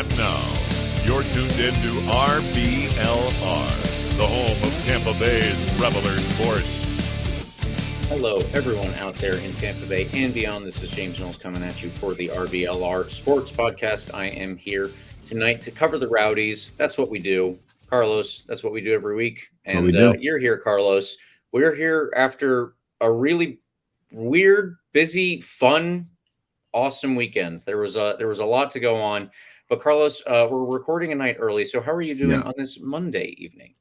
And now, you're tuned in to RBLR, the home of Tampa Bay's Reveler Sports. Hello, everyone out there in Tampa Bay and beyond. This is James Knowles coming at you for the RBLR Sports Podcast. I am here tonight to cover the Rowdies. That's what we do. Carlos, that's what we do every week. And you're here, Carlos. We're here after a really weird, busy, fun, awesome weekend. There was a lot to go on. But Carlos, we're recording a night early. So how are you doing on this Monday evening?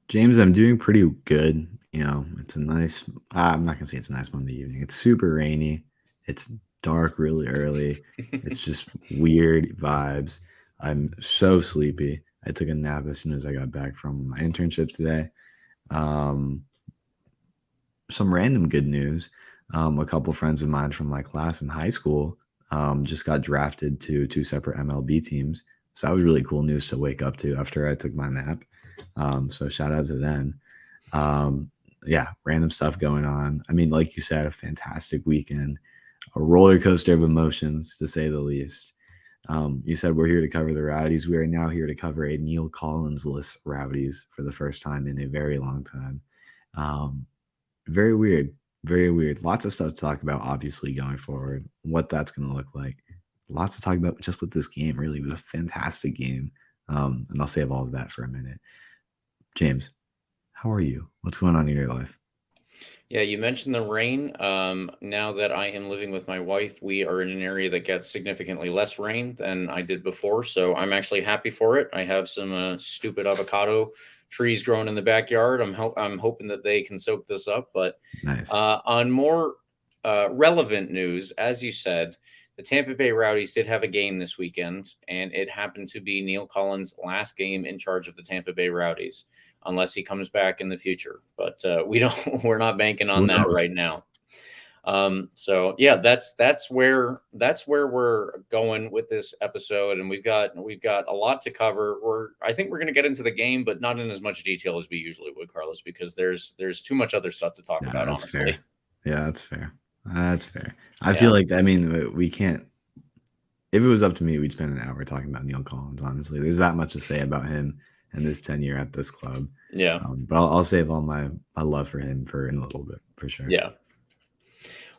James, I'm doing pretty good. You know, it's a nice, I'm not going to say it's a nice Monday evening. It's super rainy. It's dark really early. It's just weird vibes. I'm so sleepy. I took a nap as soon as I got back from my internships today. Some random good news. A couple friends of mine from my class in high school just got drafted to 2 separate MLB teams. So that was really cool news to wake up to after I took my nap. So shout out to them. Yeah, random stuff going on. I mean, like you said, a fantastic weekend, a roller coaster of emotions, to say the least. You said we're here to cover the Rowdies. We are now here to cover a Neill Collins-less Rowdies for the first time in a very long time. Very weird. Very weird. Lots of stuff to talk about, obviously, going forward, what that's going to look like. Lots to talk about just with this game, really. It was a fantastic game. And I'll save all of that for a minute. James, how are you? What's going on in your life? Yeah, you mentioned the rain. Now that I am living with my wife, we are in an area that gets significantly less rain than I did before. So I'm actually happy for it. I have some stupid avocado trees growing in the backyard. I'm hoping that they can soak this up. But Nice. on more relevant news, as you said, the Tampa Bay Rowdies did have a game this weekend, and it happened to be Neill Collins' last game in charge of the Tampa Bay Rowdies, unless he comes back in the future. But we're not banking on that right now. So yeah, that's where we're going with this episode, and we've got a lot to cover. I think we're going to get into the game, but not in as much detail as we usually would, Carlos, because there's too much other stuff to talk about. That's honestly, fair. Yeah, that's fair. That's fair. I feel like, I mean, we can't. If it was up to me, we'd spend an hour talking about Neill Collins. Honestly, there's that much to say about him and his tenure at this club. Yeah, but I'll save all my love for him for in a little bit, for sure. Yeah.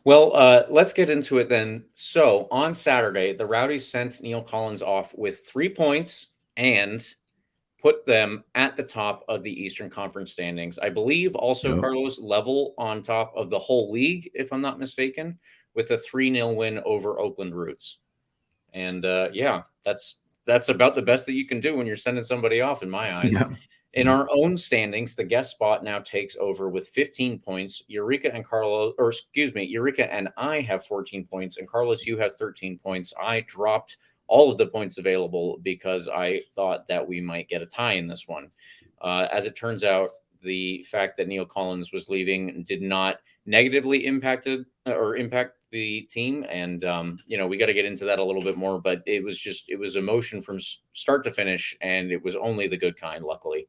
Well, let's get into it then. So on Saturday, the Rowdies sent Neill Collins off with 3 points and put them at the top of the Eastern Conference standings. I believe also, Carlos, level on top of the whole league, if I'm not mistaken, with a 3-0 win over Oakland Roots. And yeah, that's about the best that you can do when you're sending somebody off, in my eyes. Yeah. In our own standings, the guest spot now takes over with 15 points. Eureka and I have 14 points, and Carlos, you have 13 points. I dropped all of the points available because I thought that we might get a tie in this one. As it turns out, the fact that Neill Collins was leaving did not negatively impact the team. And, we got to get into that a little bit more, but it was emotion from start to finish, and it was only the good kind, luckily.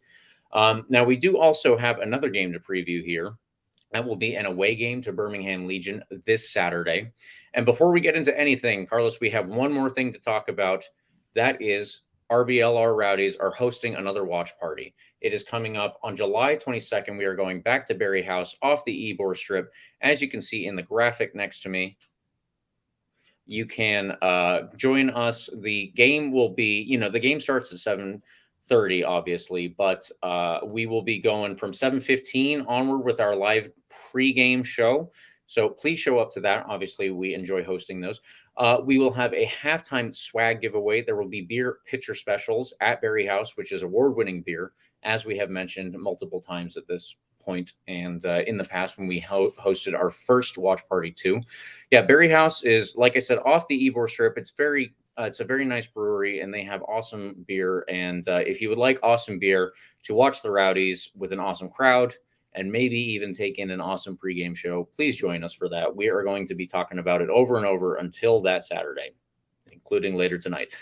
Now, we do also have another game to preview here. That will be an away game to Birmingham Legion this Saturday. And before we get into anything, Carlos, we have one more thing to talk about. That is RBLR Rowdies are hosting another watch party. It is coming up on July 22nd. We are going back to Berry House off the Ybor Strip. As you can see in the graphic next to me, you can join us. The game will be, the game starts at 7:30, obviously, but we will be going from 7:15 onward with our live pregame show. So please show up to that. Obviously, we enjoy hosting those. We will have a halftime swag giveaway. There will be beer pitcher specials at Berry House, which is award-winning beer, as we have mentioned multiple times at this point, and in the past when we hosted our first watch party too. Yeah, Berry House is, like I said, off the Ybor Strip. It's a very nice brewery, and they have awesome beer. And if you would like awesome beer to watch the Rowdies with an awesome crowd and maybe even take in an awesome pregame show, please join us for that. We are going to be talking about it over and over until that Saturday, including later tonight.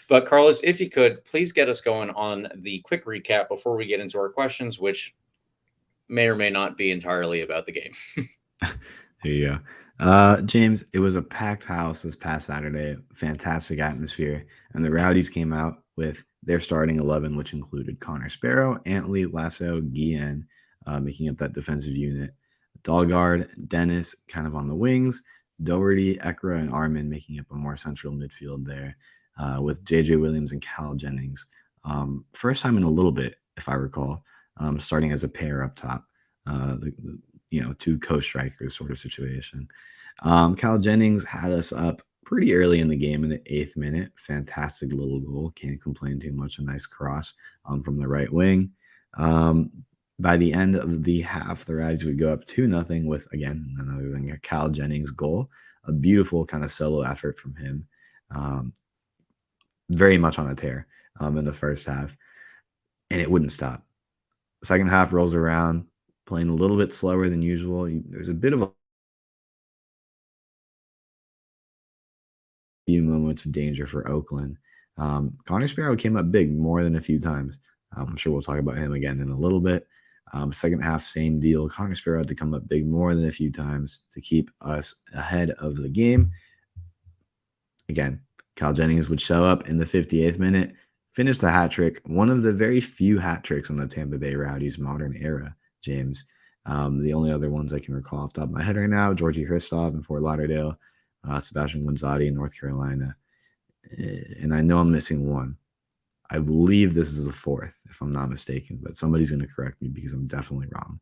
But Carlos, if you could, please get us going on the quick recap before we get into our questions, which may or may not be entirely about the game. There you go. James, it was a packed house this past Saturday, fantastic atmosphere, and the Rowdies came out with their starting 11, which included Connor Sparrow, Antley, Lasso, Guillen, making up that defensive unit. Dalgard, Dennis, kind of on the wings, Doherty, Ekra, and Armin making up a more central midfield there, with JJ Williams and Cal Jennings. First time in a little bit, if I recall, starting as a pair up top. Two co-strikers sort of situation. Cal Jennings had us up pretty early in the game in the 8th minute. Fantastic little goal. Can't complain too much. A nice cross from the right wing. By the end of the half, the Rowdies would go up 2-0 with, again, none other than a Cal Jennings goal. A beautiful kind of solo effort from him. Very much on a tear in the first half. And it wouldn't stop. The second half rolls around, playing a little bit slower than usual. There's a bit of a few moments of danger for Oakland. Connor Sparrow came up big more than a few times. I'm sure we'll talk about him again in a little bit. Second half, same deal. Connor Sparrow had to come up big more than a few times to keep us ahead of the game. Again, Cal Jennings would show up in the 58th minute, finish the hat trick, one of the very few hat tricks in the Tampa Bay Rowdies modern era, James. The only other ones I can recall off the top of my head right now, Georgie Hristov in Fort Lauderdale, Sebastian Gonzatti in North Carolina. And I know I'm missing one. I believe this is the fourth, if I'm not mistaken, but somebody's going to correct me because I'm definitely wrong.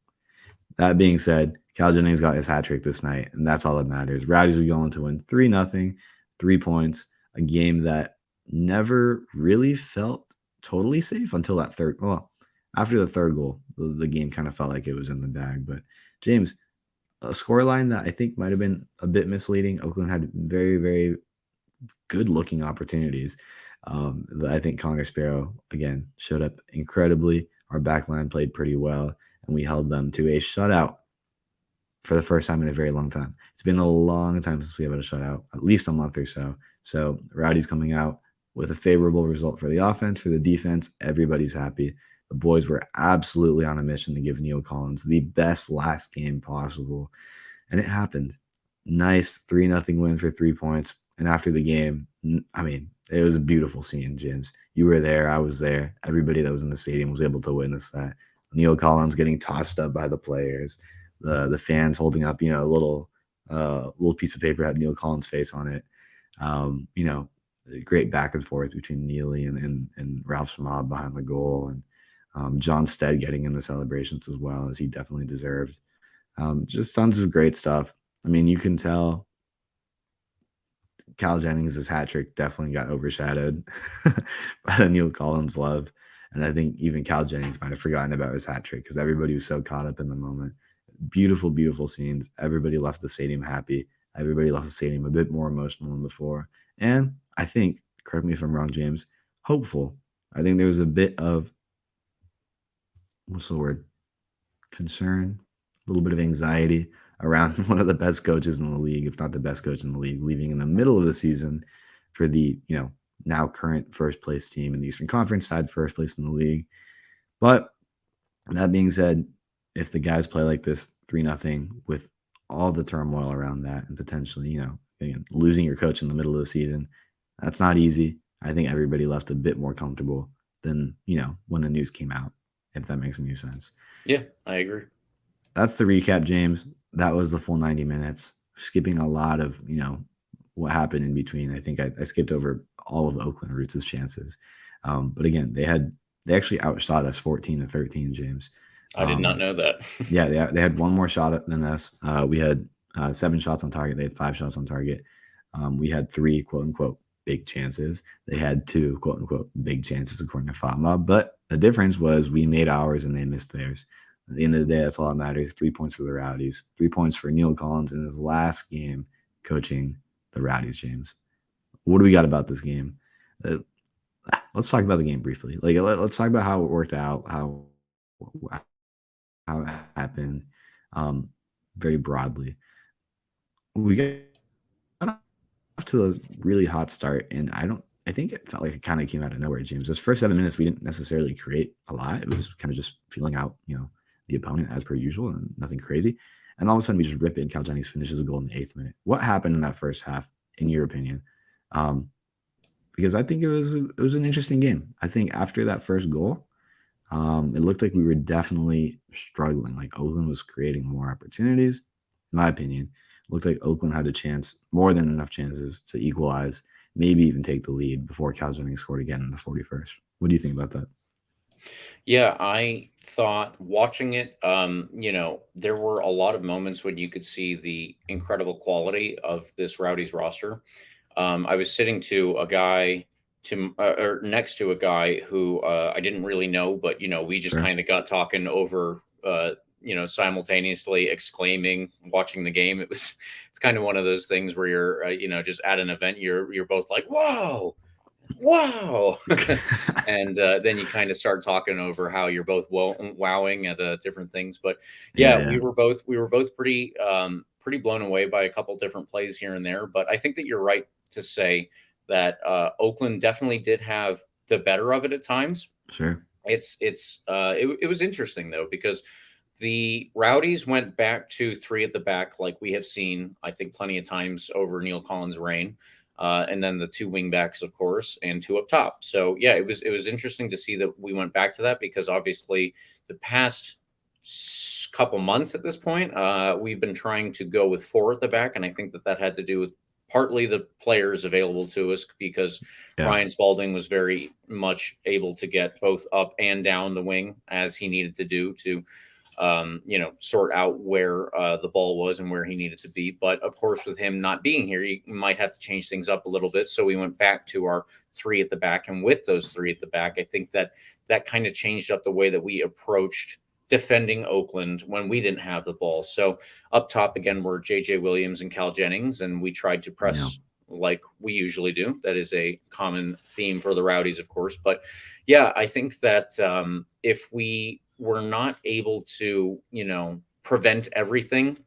That being said, Cal Jennings got his hat trick this night, and that's all that matters. Rowdies are going to win 3-0, 3 points, a game that never really felt totally safe until that third. Well, after the third goal, the game kind of felt like it was in the bag. But James, a scoreline that I think might have been a bit misleading. Oakland had very, very good looking opportunities. But I think Connor Sparrow, again, showed up incredibly. Our backline played pretty well, and we held them to a shutout for the first time in a very long time. It's been a long time since we have had a shutout, at least a month or so. So Rowdy's coming out with a favorable result for the offense. For the defense, everybody's happy. The boys were absolutely on a mission to give Neill Collins the best last game possible, and it happened. Nice 3-0 win for 3 points. And after the game, I mean, it was a beautiful scene, James. You were there. I was there. Everybody that was in the stadium was able to witness that. Neill Collins getting tossed up by the players, the fans holding up, a little piece of paper had Neill Collins' face on it. Great back and forth between Neely and Ralph Schmab behind the goal, and John Stead getting in the celebrations as well, as he definitely deserved. Just tons of great stuff. I mean, you can tell Cal Jennings' hat trick definitely got overshadowed by the Neill Collins love. And I think even Cal Jennings might have forgotten about his hat trick because everybody was so caught up in the moment. Beautiful, beautiful scenes. Everybody left the stadium happy. Everybody left the stadium a bit more emotional than before. And I think, correct me if I'm wrong, James, hopeful. I think there was a bit of, what's the word? Concern, a little bit of anxiety around one of the best coaches in the league, if not the best coach in the league, leaving in the middle of the season for the, now current first place team in the Eastern Conference, tied first place in the league. But that being said, if the guys play like this 3-0 with all the turmoil around that and potentially, again, losing your coach in the middle of the season, that's not easy. I think everybody left a bit more comfortable than, when the news came out, if that makes any sense. Yeah, I agree. That's the recap, James. That was the full 90 minutes, skipping a lot of, what happened in between. I think I skipped over all of Oakland Roots' chances. But again, they actually outshot us 14-13, James. I did not know that. Yeah, they had one more shot than us. We had 7 shots on target. They had 5 shots on target. We had 3, quote unquote, big chances. They had 2, quote unquote, big chances, according to Fatma. But the difference was we made ours and they missed theirs. At the end of the day, that's all that matters. 3 points for the Rowdies. 3 points for Neill Collins in his last game coaching the Rowdies, James. What do we got about this game? Let's talk about the game briefly. Let's talk about how it worked out, how it happened, very broadly. We got off to a really hot start, and I think it felt like it kind of came out of nowhere, James. Those first 7 minutes, we didn't necessarily create a lot. It was kind of just feeling out, the opponent as per usual, and nothing crazy. And all of a sudden we just rip it and Cal Jennings finishes a goal in the 8th minute. What happened in that first half, in your opinion? Because I think it was an interesting game. I think after that first goal, it looked like we were definitely struggling. Like Oakland was creating more opportunities. In my opinion, it looked like Oakland had a chance, more than enough chances to equalize, maybe even take the lead before Cal Jennings scored again in the 41st. What do you think about that? Yeah, I thought watching it, there were a lot of moments when you could see the incredible quality of this Rowdies roster. I was sitting to a guy or next to a guy who I didn't really know, but we just Sure. kind of got talking over, simultaneously exclaiming, watching the game. It's kind of one of those things where you're, just at an event, you're both like, whoa, wow. And then you kind of start talking over how you're both wowing at different things. But Yeah, yeah, yeah, we were both pretty blown away by a couple different plays here and there. But I think that you're right to say that Oakland definitely did have the better of it at times. sure. It was interesting though, because the Rowdies went back to three at the back, like we have seen, I think, plenty of times over Neill Collins' reign. And then the two wing backs, of course, and two up top. So yeah, it was interesting to see that we went back to that, because obviously the past couple months at this point, we've been trying to go with four at the back, and I think that had to do with partly the players available to us, because Yeah, Ryan Spalding was very much able to get both up and down the wing as he needed to do to sort out where the ball was and where he needed to be. But of course, with him not being here, you might have to change things up a little bit. So we went back to our three at the back. And with those three at the back, I think that kind of changed up the way that we approached defending Oakland when we didn't have the ball. So up top again were JJ Williams and Cal Jennings, and we tried to yeah, press like we usually do. That is a common theme for the Rowdies, of course. But yeah, I think that if we were not able to, prevent everything,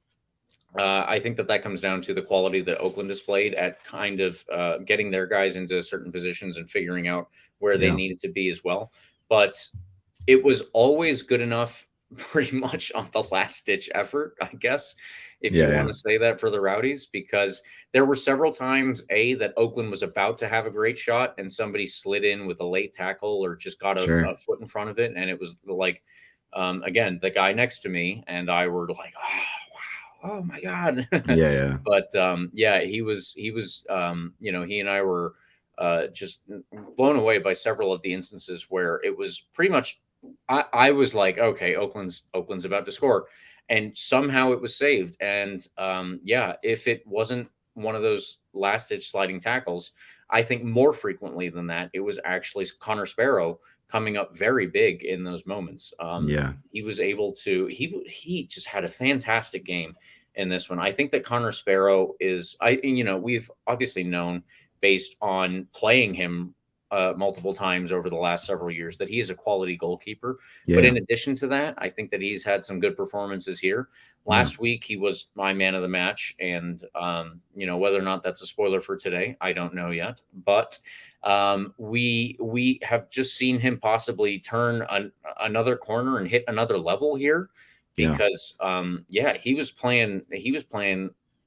I think that comes down to the quality that Oakland displayed at kind of getting their guys into certain positions and figuring out where they yeah, needed to be as well. But it was always good enough pretty much on the last ditch effort, I guess, if you yeah, want yeah. to say that for the Rowdies, because there were several times that Oakland was about to have a great shot and somebody slid in with a late tackle or just got a Sure. foot in front of it. And it was like, again, the guy next to me and I were like, oh, wow, oh my God. Yeah, yeah, But yeah, he and I were just blown away by several of the instances where it was pretty much, I was like, okay, Oakland's about to score, and somehow it was saved. And yeah, if it wasn't one of those last ditch sliding tackles, I think more frequently than that, it was actually Connor Sparrow coming up very big in those moments. yeah, He was able to. He just had a fantastic game in this one. I think that Connor Sparrow is. We've obviously known based on playing him multiple times over the last several years that he is a quality goalkeeper. But yeah, in addition to that, I think that he's had some good performances here. yeah, Last week, he was my man of the match. And, whether or not that's a spoiler for today, I don't know yet. But we have just seen him possibly turn another corner and hit another level here, yeah, because, yeah, he was playing.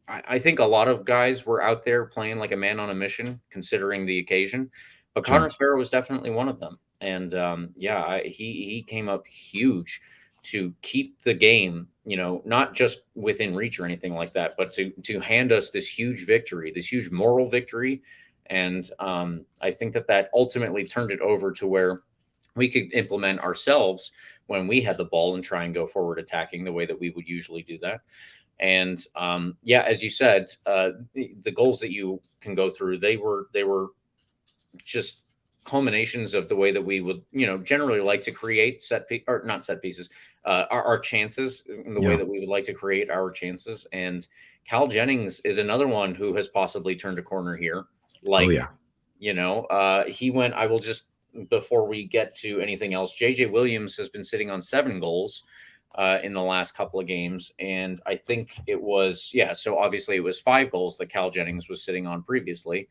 I think a lot of guys were out there playing like a man on a mission, considering the occasion. But Connor sure. Sparrow was definitely one of them. And yeah, he came up huge to keep the game, not just within reach or anything like that, but to hand us this huge victory, this huge moral victory. And I think that ultimately turned it over to where we could implement ourselves when we had the ball and try and go forward attacking the way that we would usually do that. And yeah, as you said, the goals that you can go through, they were just culminations of the way that we would, generally like to create or not set pieces, our chances, in the way Yeah. that we would like to create our chances. And Cal Jennings is another one who has possibly turned a corner here. Oh Like, yeah. he went. I will just, before we get to anything else, JJ Williams has been sitting on 7 goals in the last couple of games. And I think it was, yeah, so obviously it was 5 goals that Cal Jennings was sitting on previously.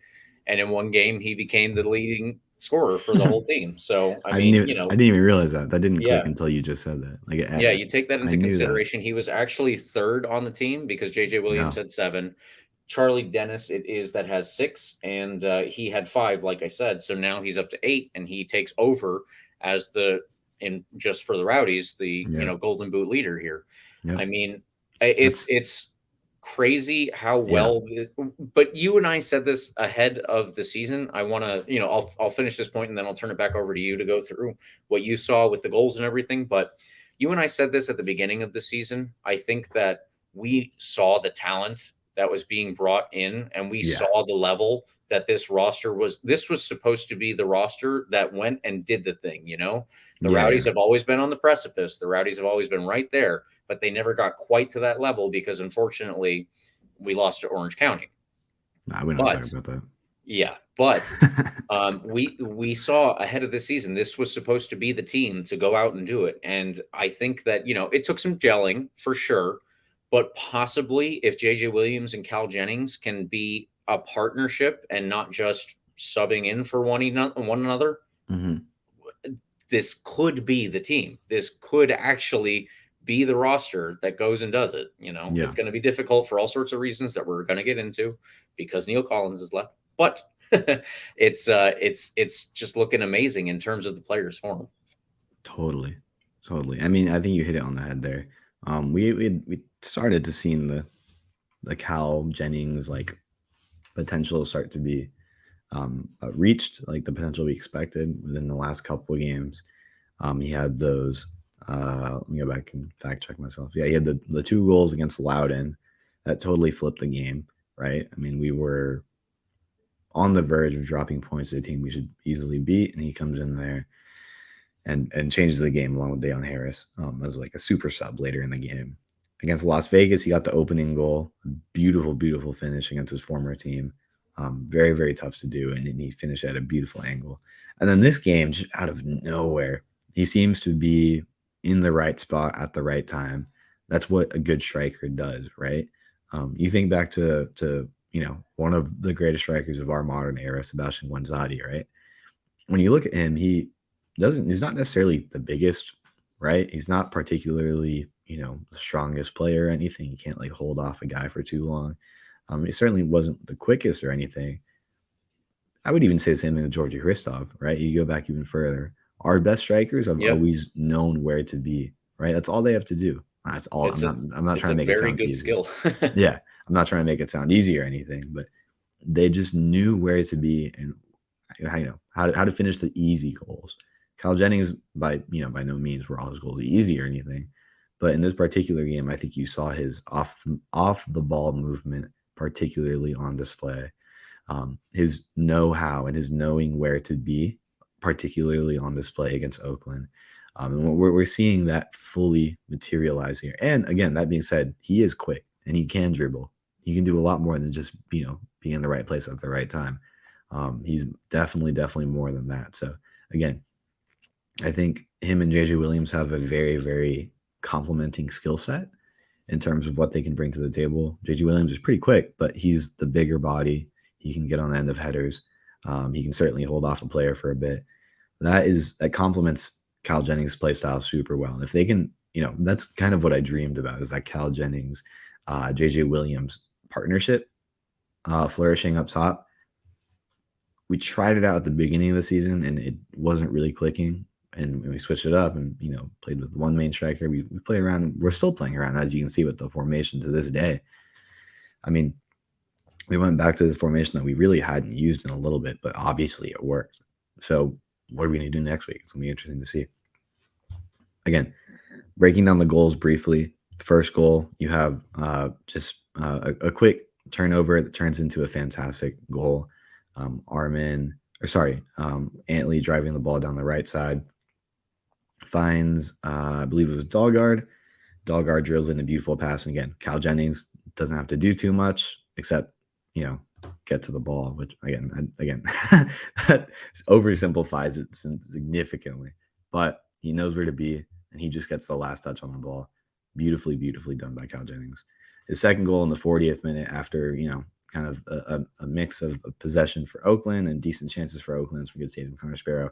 and in one game he became the leading scorer for the whole team. So I I didn't mean, even, I didn't even realize that. That didn't click yeah, until you just said that. Like, yeah, you take that I into knew that. consideration. He was actually third on the team because JJ Williams No. had 7. Charlie Dennis it is that has 6, and he had 5, like I said. So now he's up to 8, and he takes over as the in just for the Rowdies, the Yeah. Golden Boot leader here. Yep. I mean, That's it's crazy how yeah. well. But you and I said this ahead of the season. I want to, I'll finish this point and then I'll turn it back over to you to go through what you saw with the goals and everything. But you and I said this at the beginning of the season. I think that we saw the talent that was being brought in, and we Yeah. saw the level that this roster was. This was supposed to be the roster that went and did the thing. The Yeah. Rowdies Yeah. have always been on the precipice. The Rowdies have always been right there, but they never got quite to that level because unfortunately we lost to Orange County. Nah, we don't talk But about that. yeah, but we saw ahead of the season this was supposed to be the team to go out and do it, and I think that it took some gelling for sure, but possibly if JJ Williams and Cal Jennings can be a partnership and not just subbing in for one another, hmm this could be the team. This could actually be the roster that goes and does it. Yeah. It's going to be difficult for all sorts of reasons that we're going to get into because Neill Collins is left, but it's just looking amazing in terms of the players' form. Totally. Totally. I mean, I think you hit it on the head there. We started to see the Cal Jennings like potential start to be reached, like the potential we expected within the last couple of games. He had those. Let me go back and fact check myself. Yeah, he had the 2 goals against Loudon that totally flipped the game. Right. I mean, we were on the verge of dropping points to a team we should easily beat, and he comes in there and changes the game along with Dayon Harris as like a super sub later in the game. Against Las Vegas, he got the opening goal. Beautiful, beautiful finish against his former team. Very, very tough to do, and he finished at a beautiful angle. And then this game, just out of nowhere, he seems to be in the right spot at the right time. That's what a good striker does, right? You think back to one of the greatest strikers of our modern era, Sebastian Guanzati, right? When you look at him, he's not necessarily the biggest, right? He's not particularly, the strongest player or anything. You can't like hold off a guy for too long. He certainly wasn't the quickest or anything. I would even say the same thing with Georgi Hristov, right? You go back even further. Our best strikers have Yep, always known where to be, right? That's all they have to do. That's all. it's I'm not it's trying a to make it very sound good easy. skill. Yeah, I'm not trying to make it sound easy or anything, but they just knew where to be and how to finish the easy goals. Kyle Jennings, by no means were all his goals easy or anything, but in this particular game, I think you saw his off the ball movement particularly on display. His know-how and his knowing where to be particularly on display against Oakland. And we're seeing that fully materialize here. And again, that being said, he is quick and he can dribble. He can do a lot more than just being in the right place at the right time. He's definitely more than that. So again, I think him and JJ Williams have a very, very complementing skill set in terms of what they can bring to the table. JJ Williams is pretty quick, but he's the bigger body. He can get on the end of headers. He can certainly hold off a player for a bit. That complements Cal Jennings' play style super well. And if they can, that's kind of what I dreamed about, is that Cal Jennings, JJ Williams partnership flourishing up top. We tried it out at the beginning of the season and it wasn't really clicking. And we switched it up and, played with one main striker. We play around. And we're still playing around, as you can see, with the formation to this day. I mean, we went back to this formation that we really hadn't used in a little bit, but obviously it worked. So what are we going to do next week? It's going to be interesting to see. Again, breaking down the goals briefly. First goal, you have just a quick turnover that turns into a fantastic goal. Antley driving the ball down the right side. Finds, I believe it was Dahlgaard. Dahlgaard drills in a beautiful pass. And again, Cal Jennings doesn't have to do too much except, get to the ball, which again, that oversimplifies it significantly. But he knows where to be, and he just gets the last touch on the ball. Beautifully, beautifully done by Cal Jennings. His second goal in the 40th minute after, kind of a mix of possession for Oakland and decent chances for Oakland. Some good saves from Connor Sparrow.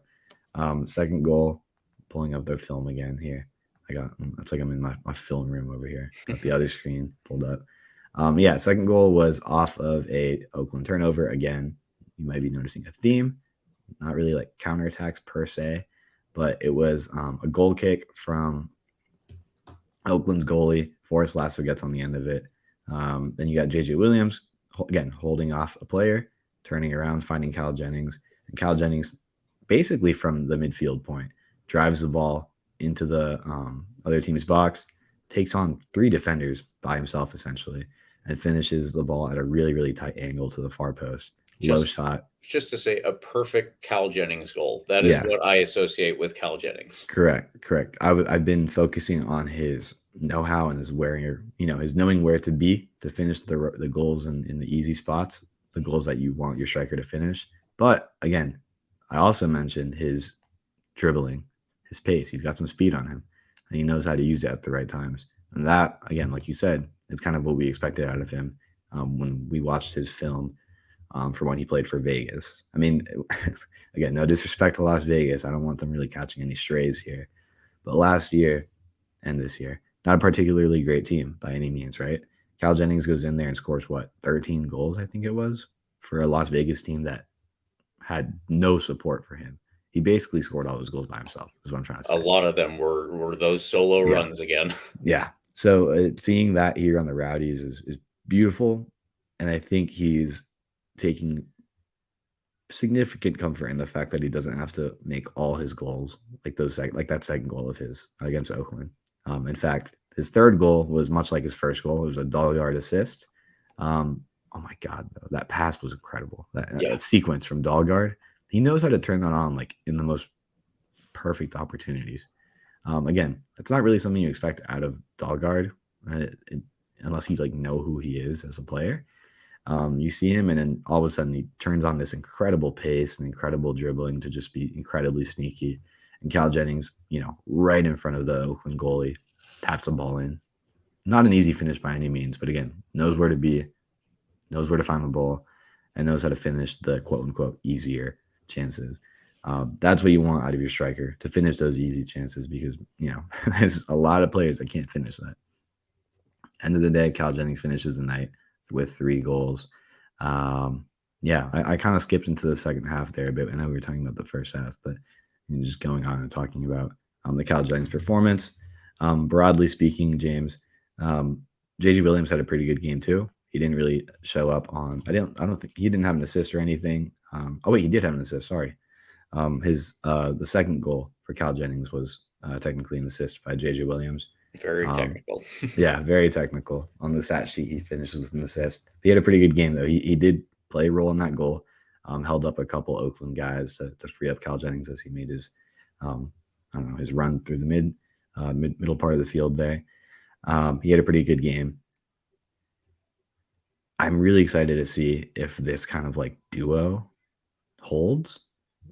Second goal, pulling up their film again here. It's like I'm in my film room over here. Got the other screen pulled up. Second goal was off of a Oakland turnover. Again, you might be noticing a theme. Not really like counterattacks per se, but it was a goal kick from Oakland's goalie. Forrest Lasso gets on the end of it. Then you got JJ Williams, again, holding off a player, turning around, finding Cal Jennings. And Cal Jennings, basically from the midfield point, drives the ball into the other team's box, takes on 3 defenders by himself, essentially, and finishes the ball at a really, really tight angle to the far post. Low shot. Just to say, a perfect Cal Jennings goal. That is what I associate with Cal Jennings. Correct. I've been focusing on his know-how and his his knowing where to be to finish the goals in the easy spots, the goals that you want your striker to finish. But again, I also mentioned his dribbling, his pace. He's got some speed on him, and he knows how to use it at the right times. And that, again, like you said, is kind of what we expected out of him when we watched his film for when he played for Vegas. I mean, again, no disrespect to Las Vegas. I don't want them really catching any strays here. But last year and this year, not a particularly great team by any means, right? Cal Jennings goes in there and scores, 13 goals, I think it was, for a Las Vegas team that had no support for him. He basically scored all those goals by himself, is what I'm trying to say. A lot of them were those solo runs again. Yeah. So seeing that here on the Rowdies is beautiful. And I think he's taking significant comfort in the fact that he doesn't have to make all his goals like that second goal of his against Oakland. In fact, his third goal was much like his first goal. It was a Dalgard assist. Oh my God, though, that pass was incredible. That sequence from Dalgard, he knows how to turn that on like in the most perfect opportunities. Again, it's not really something you expect out of Dalgard unless you know who he is as a player. You see him, and then all of a sudden he turns on this incredible pace and incredible dribbling to just be incredibly sneaky. And Cal Jennings, right in front of the Oakland goalie, taps the ball in. Not an easy finish by any means, but again, knows where to be, knows where to find the ball, and knows how to finish the quote-unquote easier chances. That's what you want out of your striker, to finish those easy chances, because, there's a lot of players that can't finish that. End of the day, Cal Jennings finishes the night with 3 goals. I kind of skipped into the second half there a bit. I know we were talking about the first half, but just going on and talking about the Cal Jennings performance. Broadly speaking, James, JJ Williams had a pretty good game too. He didn't really show up on. I don't think he didn't have an assist or anything. He did have an assist. Sorry. The second goal for Cal Jennings was technically an assist by JJ Williams. Very technical. Very technical. On the stat sheet, he finishes with an assist. He had a pretty good game, though. He did play a role in that goal. Held up a couple Oakland guys to free up Cal Jennings as he made his, his run through the middle part of the field there. He had a pretty good game. I'm really excited to see if this kind of duo holds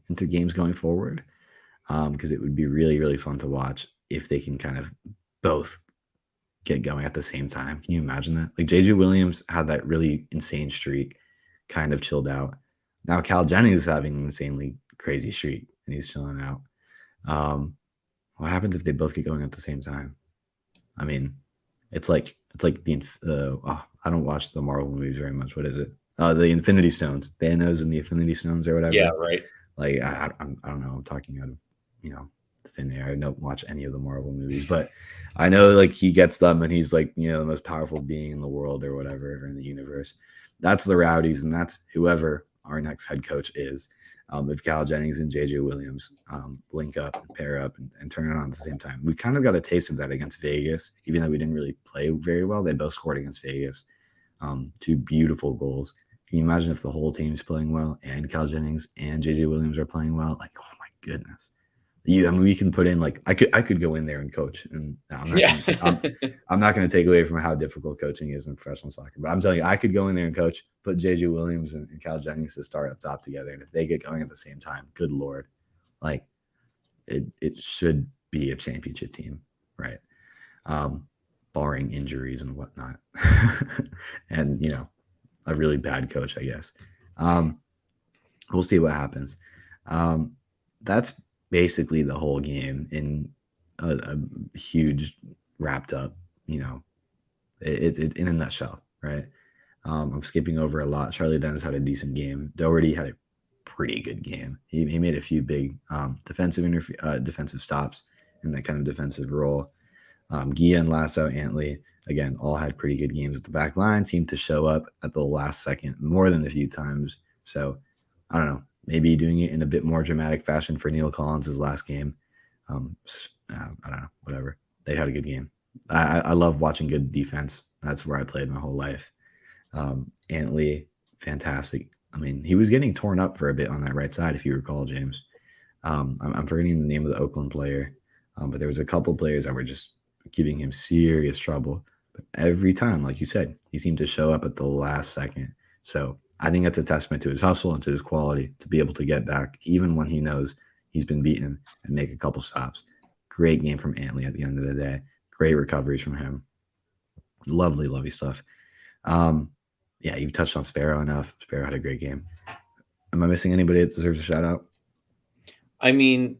into games going forward, because it would be really, really fun to watch if they can kind of both get going at the same time. Can you imagine that? JJ Williams had that really insane streak, kind of chilled out. Now Cal Jennings is having an insanely crazy streak, and he's chilling out. What happens if they both get going at the same time? I mean, it's like I don't watch the Marvel movies very much. What is it? The Infinity Stones, Thanos and the Infinity Stones, or whatever. Yeah, right. I don't know. I'm talking out of thin air. I don't watch any of the Marvel movies, but I know he gets them, and he's the most powerful being in the world or whatever, or in the universe. That's the Rowdies, and that's whoever our next head coach is. If Cal Jennings and JJ Williams link up and pair up and turn it on at the same time. We kind of got a taste of that against Vegas, even though we didn't really play very well. They both scored against Vegas. 2 beautiful goals. Can you imagine if the whole team's playing well and Cal Jennings and JJ Williams are playing well? Oh my goodness. We can put in I could go in there and coach, and I'm not going to take away from how difficult coaching is in professional soccer, but I'm telling you, I could go in there and coach, put JJ Williams and Cal Jennings to start up top together, and if they get going at the same time, good Lord, it should be a championship team, right? Barring injuries and whatnot. And a really bad coach, I guess. We'll see what happens. That's basically the whole game in a huge wrapped up, in a nutshell, right? I'm skipping over a lot. Charlie Dennis had a decent game. Doherty had a pretty good game. He made a few big defensive stops in that kind of defensive role. Gia and Lasso, Antley, again, all had pretty good games at the back line. Seemed to show up at the last second more than a few times. So I don't know. Maybe doing it in a bit more dramatic fashion for Neill Collins' last game. I don't know. Whatever. They had a good game. I love watching good defense. That's where I played my whole life. Antley, fantastic. I mean, he was getting torn up for a bit on that right side, if you recall, James. I'm forgetting the name of the Oakland player, but there was a couple players that were just giving him serious trouble. But every time, like you said, he seemed to show up at the last second. So I think that's a testament to his hustle and to his quality to be able to get back, even when he knows he's been beaten, and make a couple stops. Great game from Antley at the end of the day. Great recoveries from him. Lovely, lovely stuff. Yeah, you've touched on Sparrow enough. Sparrow had a great game. Am I missing anybody that deserves a shout out? I mean,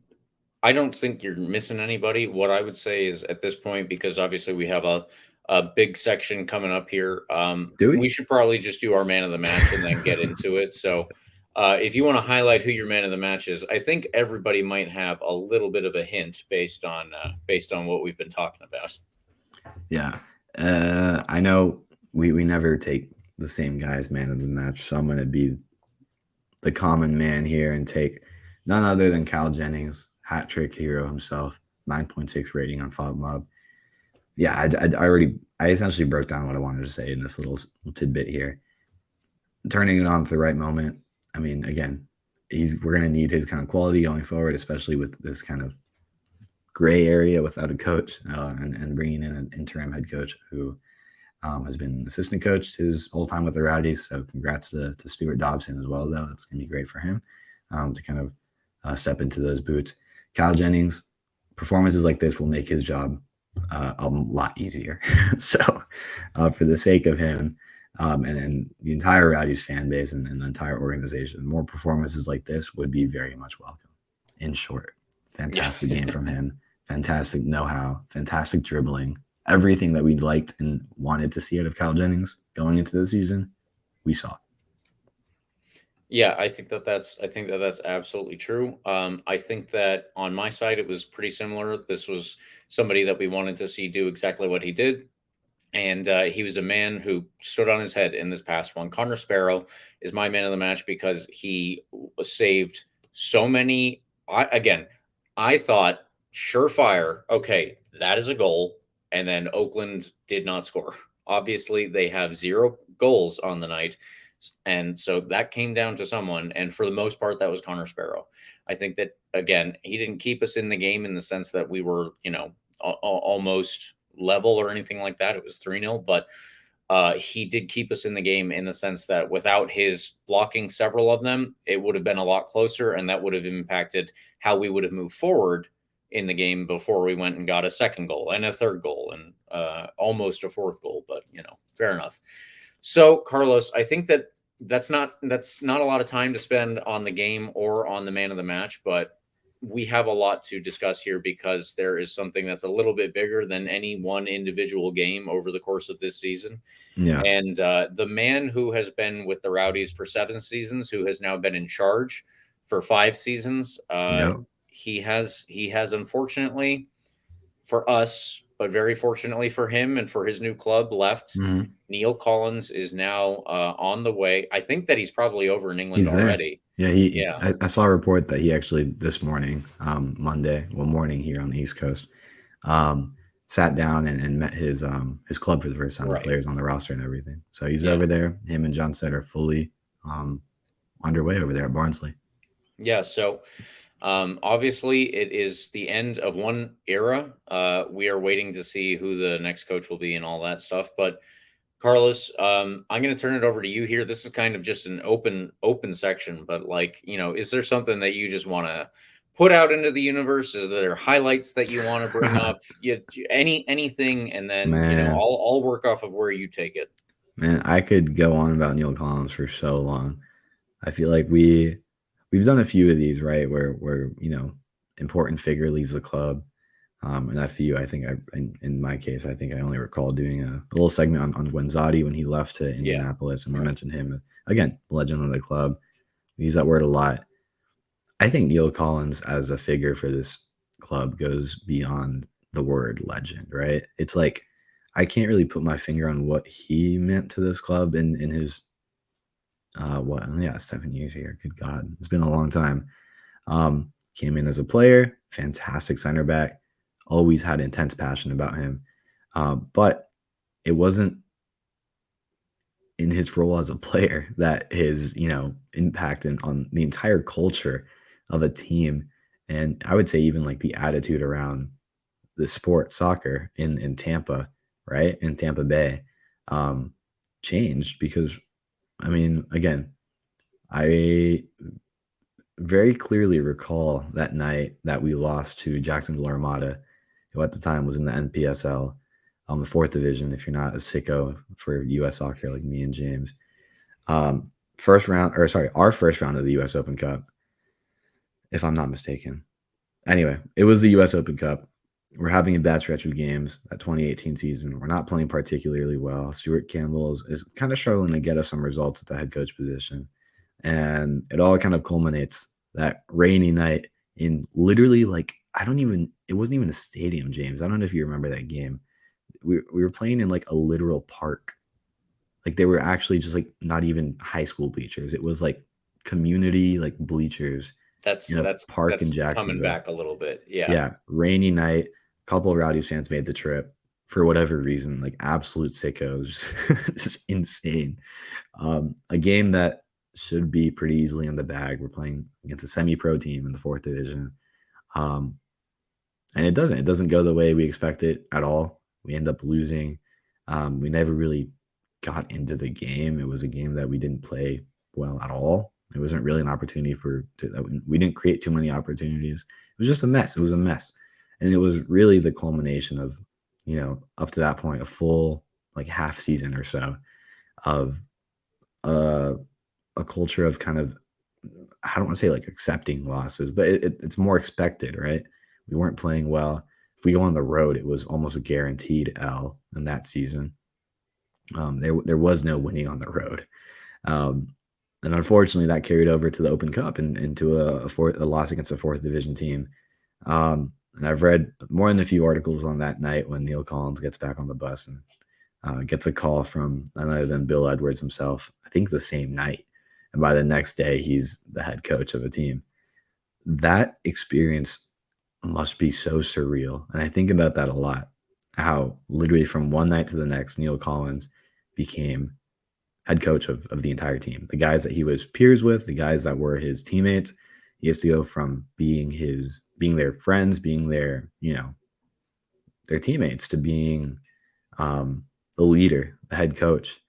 I don't think you're missing anybody. What I would say is at this point, because obviously we have a big section coming up here, Do we? we should probably just do our man of the match and then get into it. So if you want to highlight who your man of the match is, I think everybody might have a little bit of a hint based on what we've been talking about. Yeah. I know we never take the same guy's man of the match, so I'm going to be the common man here and take none other than Cal Jennings, hat trick hero himself, 9.6 rating on FOBMob. Yeah, I essentially broke down what I wanted to say in this little tidbit here. Turning it on at the right moment. I mean, again, we're going to need his kind of quality going forward, especially with this kind of gray area without a coach, and bringing in an interim head coach who has been assistant coach his whole time with the Rowdies. So congrats to Stuart Dobson as well, though. It's going to be great for him to kind of step into those boots. Kyle Jennings, performances like this will make his job a lot easier. So for the sake of him and the entire Rowdies fan base and the entire organization, more performances like this would be very much welcome. In short, fantastic game from him. Fantastic know-how, fantastic dribbling. Everything that we liked and wanted to see out of Kyle Jennings going into the season, we saw. Yeah, I think that's absolutely true. I think that on my side, it was pretty similar. This was somebody that we wanted to see do exactly what he did. And he was a man who stood on his head in this past one. Connor Sparrow is my man of the match because he saved so many. I thought surefire. Okay, that is a goal. And then Oakland did not score. Obviously, they have 0 goals on the night. And so that came down to someone. And for the most part, that was Connor Sparrow. I think that, again, he didn't keep us in the game in the sense that we were, almost level or anything like that. It was 3-0. But he did keep us in the game in the sense that without his blocking several of them, it would have been a lot closer. And that would have impacted how we would have moved forward in the game before we went and got a second goal and a third goal and almost a fourth goal, but fair enough. So Carlos, I think that's not a lot of time to spend on the game or on the man of the match, but we have a lot to discuss here because there is something that's a little bit bigger than any one individual game over the course of this season. Yeah. And the man who has been with the Rowdies for 7 seasons, who has now been in charge for 5 seasons, he has unfortunately for us, but very fortunately for him and for his new club left. Mm-hmm. Neill Collins is now on the way. I think that he's probably over in England already. Yeah, I saw a report that he actually this morning, Monday, morning here on the East Coast, sat down and met his club for the first time, the players on the roster and everything. So he's over there. Him and John Sett are fully underway over there at Barnsley. Yeah, so obviously it is the end of one era. We are waiting to see who the next coach will be and all that stuff. But Carlos, I'm going to turn it over to you here. This is kind of just an open section, but is there something that you just want to put out into the universe? Is there highlights that you want to bring up? Anything, and then I'll work off of where you take it. Man, I could go on about Neill Collins for so long. I feel like we've done a few of these, right? Where important figure leaves the club. And a few, I think in my case, I think I only recall doing a little segment on Wenzati when he left to Yeah. Indianapolis, and we Right. mentioned him again, legend of the club. We use that word a lot. I think Neill Collins as a figure for this club goes beyond the word legend, right? It's like I can't really put my finger on what he meant to this club in his 7 years here. Good God, it's been a long time. Came in as a player, fantastic center back, always had intense passion about him. But it wasn't in his role as a player that his, impact on the entire culture of a team. And I would say even like the attitude around the sport soccer in Tampa, right? In Tampa Bay, um, changed because I mean, again, I very clearly recall that night that we lost to Jacksonville Armada, who at the time was in the NPSL, the fourth division. If you're not a sicko for U.S. soccer like me and James, um, first round, or sorry, our first round of the U.S. Open Cup, if I'm not mistaken. Anyway, it was the U.S. Open Cup. We're having a bad stretch of games that 2018 season. We're not playing particularly well. Stuart Campbell is kind of struggling to get us some results at the head coach position. And it all kind of culminates that rainy night in literally like, it wasn't even a stadium, James. I don't know if you remember that game. We were playing in like a literal park. Like they were actually just like not even high school bleachers. It was like community like bleachers That's in a that's park in that's coming Jacksonville. back a little bit. Yeah. Yeah, rainy night. A couple of Rowdies fans made the trip for whatever reason, like absolute sickos, just insane. A game that should be pretty easily in the bag. We're playing against a semi-pro team in the fourth division, um, and it doesn't. It doesn't go the way we expect it at all. We end up losing. We never really got into the game. It was a game that we didn't play well at all. It wasn't really an opportunity we didn't create too many opportunities. It was just a mess. It was a mess. And it was really the culmination of, up to that point, a full like half season or so of uh, a culture of kind of, I don't want to say like accepting losses, but it's more expected, right? We weren't playing well. If we go on the road, it was almost a guaranteed L in that season. There was no winning on the road. Um, and unfortunately, that carried over to the Open Cup and into a loss against a fourth division team. And I've read more than a few articles on that night when Neill Collins gets back on the bus and gets a call from none other than Bill Edwards himself, I think the same night. And by the next day, he's the head coach of a team. That experience must be so surreal. And I think about that a lot. How literally from one night to the next, Neill Collins became head coach of the entire team. The guys that he was peers with, the guys that were his teammates. He has to go from being their friends, being their teammates to being the leader, the head coach.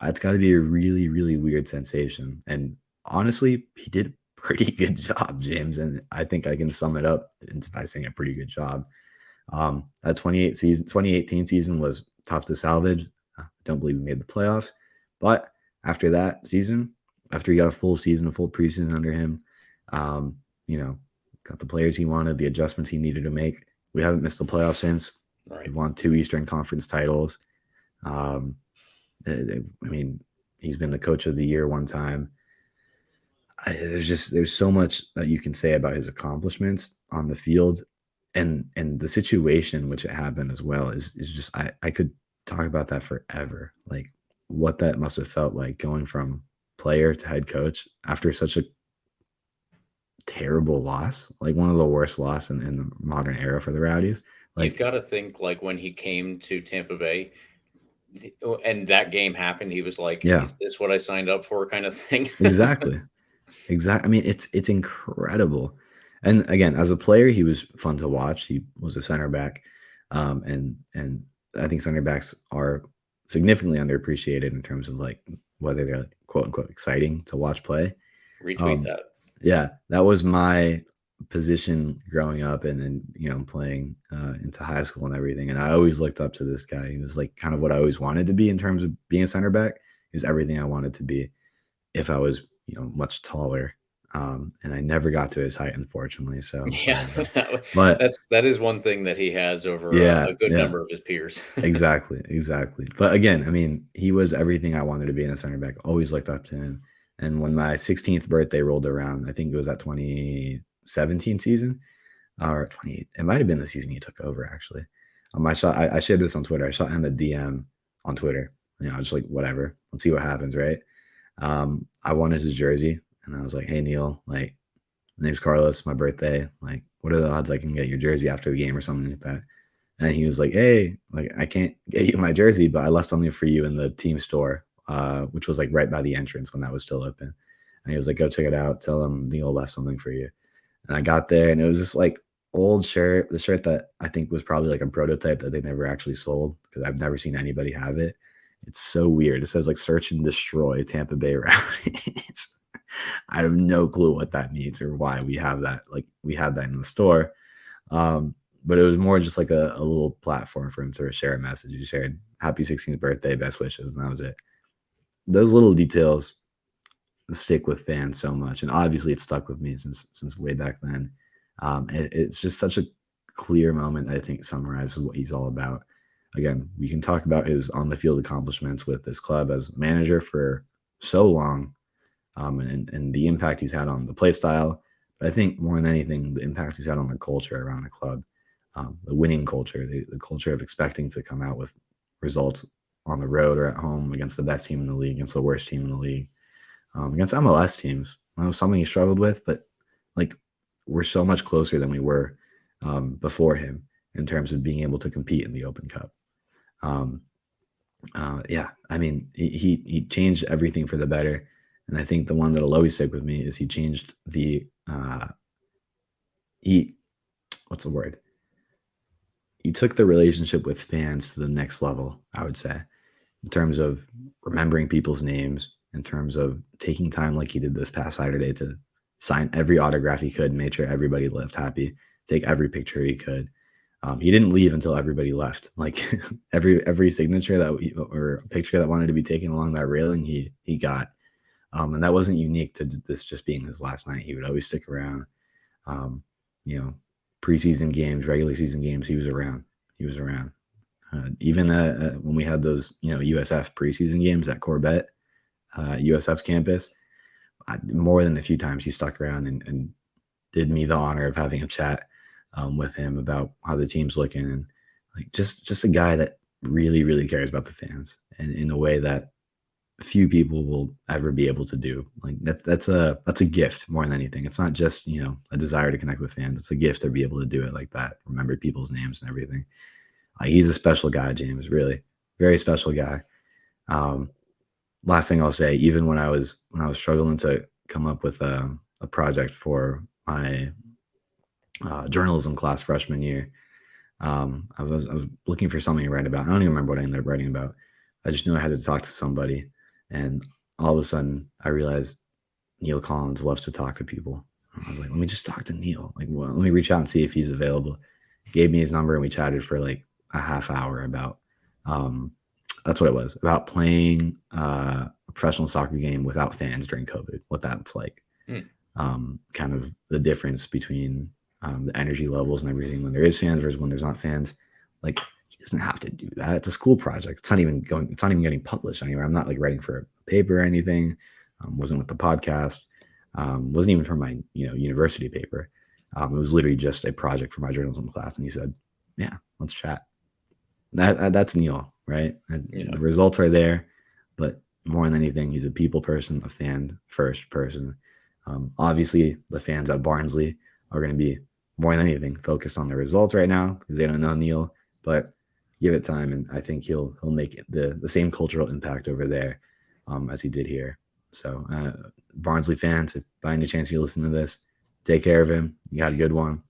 It's got to be a really, really weird sensation. And honestly, he did a pretty good job, James. And I think I can sum it up by saying a pretty good job. That 2018 season was tough to salvage. I don't believe we made the playoffs. But after that season, after he got a full season, a full preseason under him, um, got the players he wanted, the adjustments he needed to make. We haven't missed the playoffs since. Right. We've won 2 Eastern Conference titles. I mean, he's been the coach of the year one time. There's so much that you can say about his accomplishments on the field, and the situation in which it happened as well is just I could talk about that forever. Like what that must have felt like going from player to head coach after such a terrible loss, like one of the worst loss in the modern era for the Rowdies. You've Like, got to think like when he came to Tampa Bay and that game happened, he was like, yeah, "Is this what I signed up for?" kind of thing. exactly. Exactly. I mean, it's incredible. And again, as a player, he was fun to watch. He was a center back, and I think center backs are significantly underappreciated in terms of like whether they're quote unquote exciting to watch play. Retweet Um, that. yeah, that was my position growing up, and then playing into high school and everything. And I always looked up to this guy. He was like kind of what I always wanted to be in terms of being a center back. He was everything I wanted to be if I was much taller. And I never got to his height, unfortunately. So Yeah, but that is one thing that he has over yeah, a good yeah. number of his peers. Exactly. But again, I mean, he was everything I wanted to be in a center back. Always looked up to him. And when my 16th birthday rolled around, I think it was that 2017 season, or 20. It might have been the season he took over, actually. I shared this on Twitter. I shot him a DM on Twitter. Just like, whatever. Let's see what happens, right? I wanted his jersey, and I was like, "Hey, Neil, like, my name's Carlos. My birthday. Like, what are the odds I can get your jersey after the game or something like that?" And he was like, "Hey, like, I can't get you my jersey, but I left something for you in the team store, which was like right by the entrance when that was still open." And he was like, "Go check it out. Tell him Neil left something for you." And I got there, and it was this like old shirt, the shirt that I think was probably like a prototype that they never actually sold, because I've never seen anybody have it. It's so weird. It says like "Search and Destroy Tampa Bay Rowdies." I have no clue what that means or why we have that. Like, we had that in the store. But it was more just like a little platform for him to share a message. He shared "Happy 16th birthday, best wishes," and that was it. Those little details stick with fans so much, and obviously it's stuck with me since way back then. It's just such a clear moment that I think summarizes what he's all about. Again, we can talk about his on the field accomplishments with this club as manager for so long, and the impact he's had on the play style. But I think more than anything, the impact he's had on the culture around the club, the winning culture, the culture of expecting to come out with results on the road or at home against the best team in the league, against the worst team in the league, against MLS teams. That was something he struggled with, but like, we're so much closer than we were before him in terms of being able to compete in the Open Cup. Um, yeah, I mean, he changed everything for the better, and I think the one that'll always stick with me is he changed the he what's the word? He took the relationship with fans to the next level, I would say, in terms of remembering people's names, in terms of taking time like he did this past Saturday to sign every autograph he could, made sure everybody left happy, take every picture he could. He didn't leave until everybody left. Like, every signature or picture that wanted to be taken along that railing, he got. And that wasn't unique to this just being his last night. He would always stick around. Um, you know, preseason games, regular season games, he was around. He was around. Even when we had those, USF preseason games at Corbett, USF's campus, more than a few times he stuck around and did me the honor of having a chat with him about how the team's looking, and like just a guy that really, really cares about the fans, and in a way that few people will ever be able to do. Like, that's a gift more than anything. It's not just a desire to connect with fans. It's a gift to be able to do it like that. Remember people's names and everything. He's a special guy, James. Really, very special guy. Um, Last thing I'll say, even when I was struggling to come up with a project for my journalism class freshman year, I was looking for something to write about. I don't even remember what I ended up writing about. I just knew I had to talk to somebody, and all of a sudden I realized Neill Collins loves to talk to people. I was like, let me just talk to Neil. Like, well, let me reach out and see if he's available. Gave me his number, and we chatted for like a half hour about that's what it was, about playing a professional soccer game without fans during COVID, what that's like. Hmm. Kind of the difference between the energy levels and everything when there is fans versus when there's not fans. Like, he doesn't have to do that. It's a school project. It's not even getting published anywhere. I'm not like writing for a paper or anything. Wasn't with the podcast. Wasn't even for my university paper. It was literally just a project for my journalism class. And he said, "Yeah, let's chat." That's Neil, right? Yeah. The results are there, but more than anything, he's a people person, a fan first person. Obviously, the fans at Barnsley are going to be more than anything focused on the results right now because they don't know Neil. But give it time, and I think he'll make the same cultural impact over there as he did here. So, Barnsley fans, if by any chance you listen to this, take care of him. You got a good one.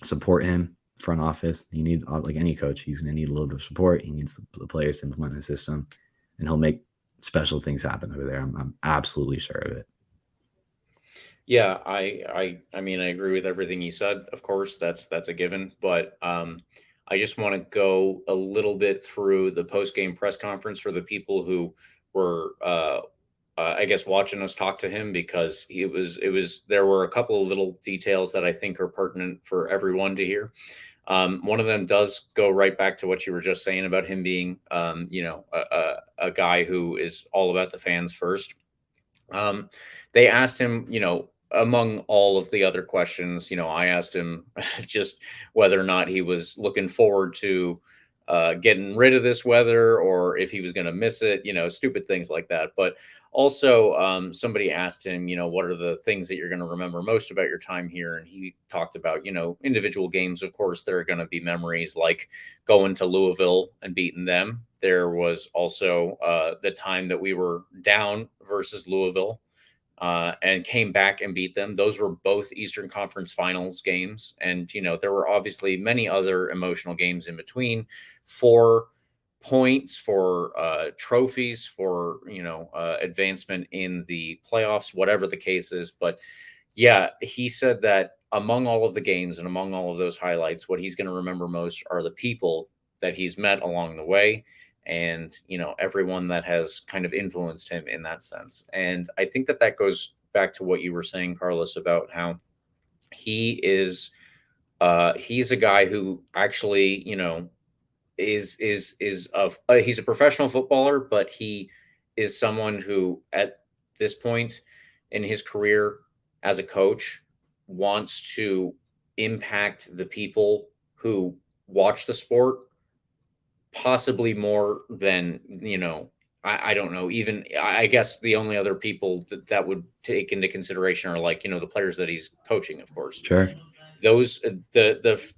Support him. Front office. He needs, like any coach, he's going to need a little bit of support. He needs the players to implement his system, and he'll make special things happen over there. I'm absolutely sure of it. Yeah, I mean, I agree with everything you said. Of course, that's a given, but I just want to go a little bit through the post-game press conference for the people who were I guess watching us talk to him, because it was there were a couple of little details that I think are pertinent for everyone to hear. One of them does go right back to what you were just saying about him being, a guy who is all about the fans first. um, they asked him, among all of the other questions, I asked him just whether or not he was looking forward to getting rid of this weather, or if he was going to miss it, stupid things like that. But also, somebody asked him, what are the things that you're going to remember most about your time here? And he talked about, individual games. Of course, there are going to be memories like going to Louisville and beating them. There was also the time that we were down versus Louisville and came back and beat them. Those were both Eastern Conference Finals games. And, there were obviously many other emotional games in between for points, for trophies, for, advancement in the playoffs, whatever the case is. But yeah, he said that among all of the games and among all of those highlights, what he's going to remember most are the people that he's met along the way, and everyone that has kind of influenced him in that sense. And I think that that goes back to what you were saying, Carlos, about how he is he's a guy who actually, is of he's a professional footballer, but he is someone who at this point in his career as a coach wants to impact the people who watch the sport, possibly more than, I don't know, even I guess the only other people that would take into consideration are like, the players that he's coaching, of course. Sure. Those the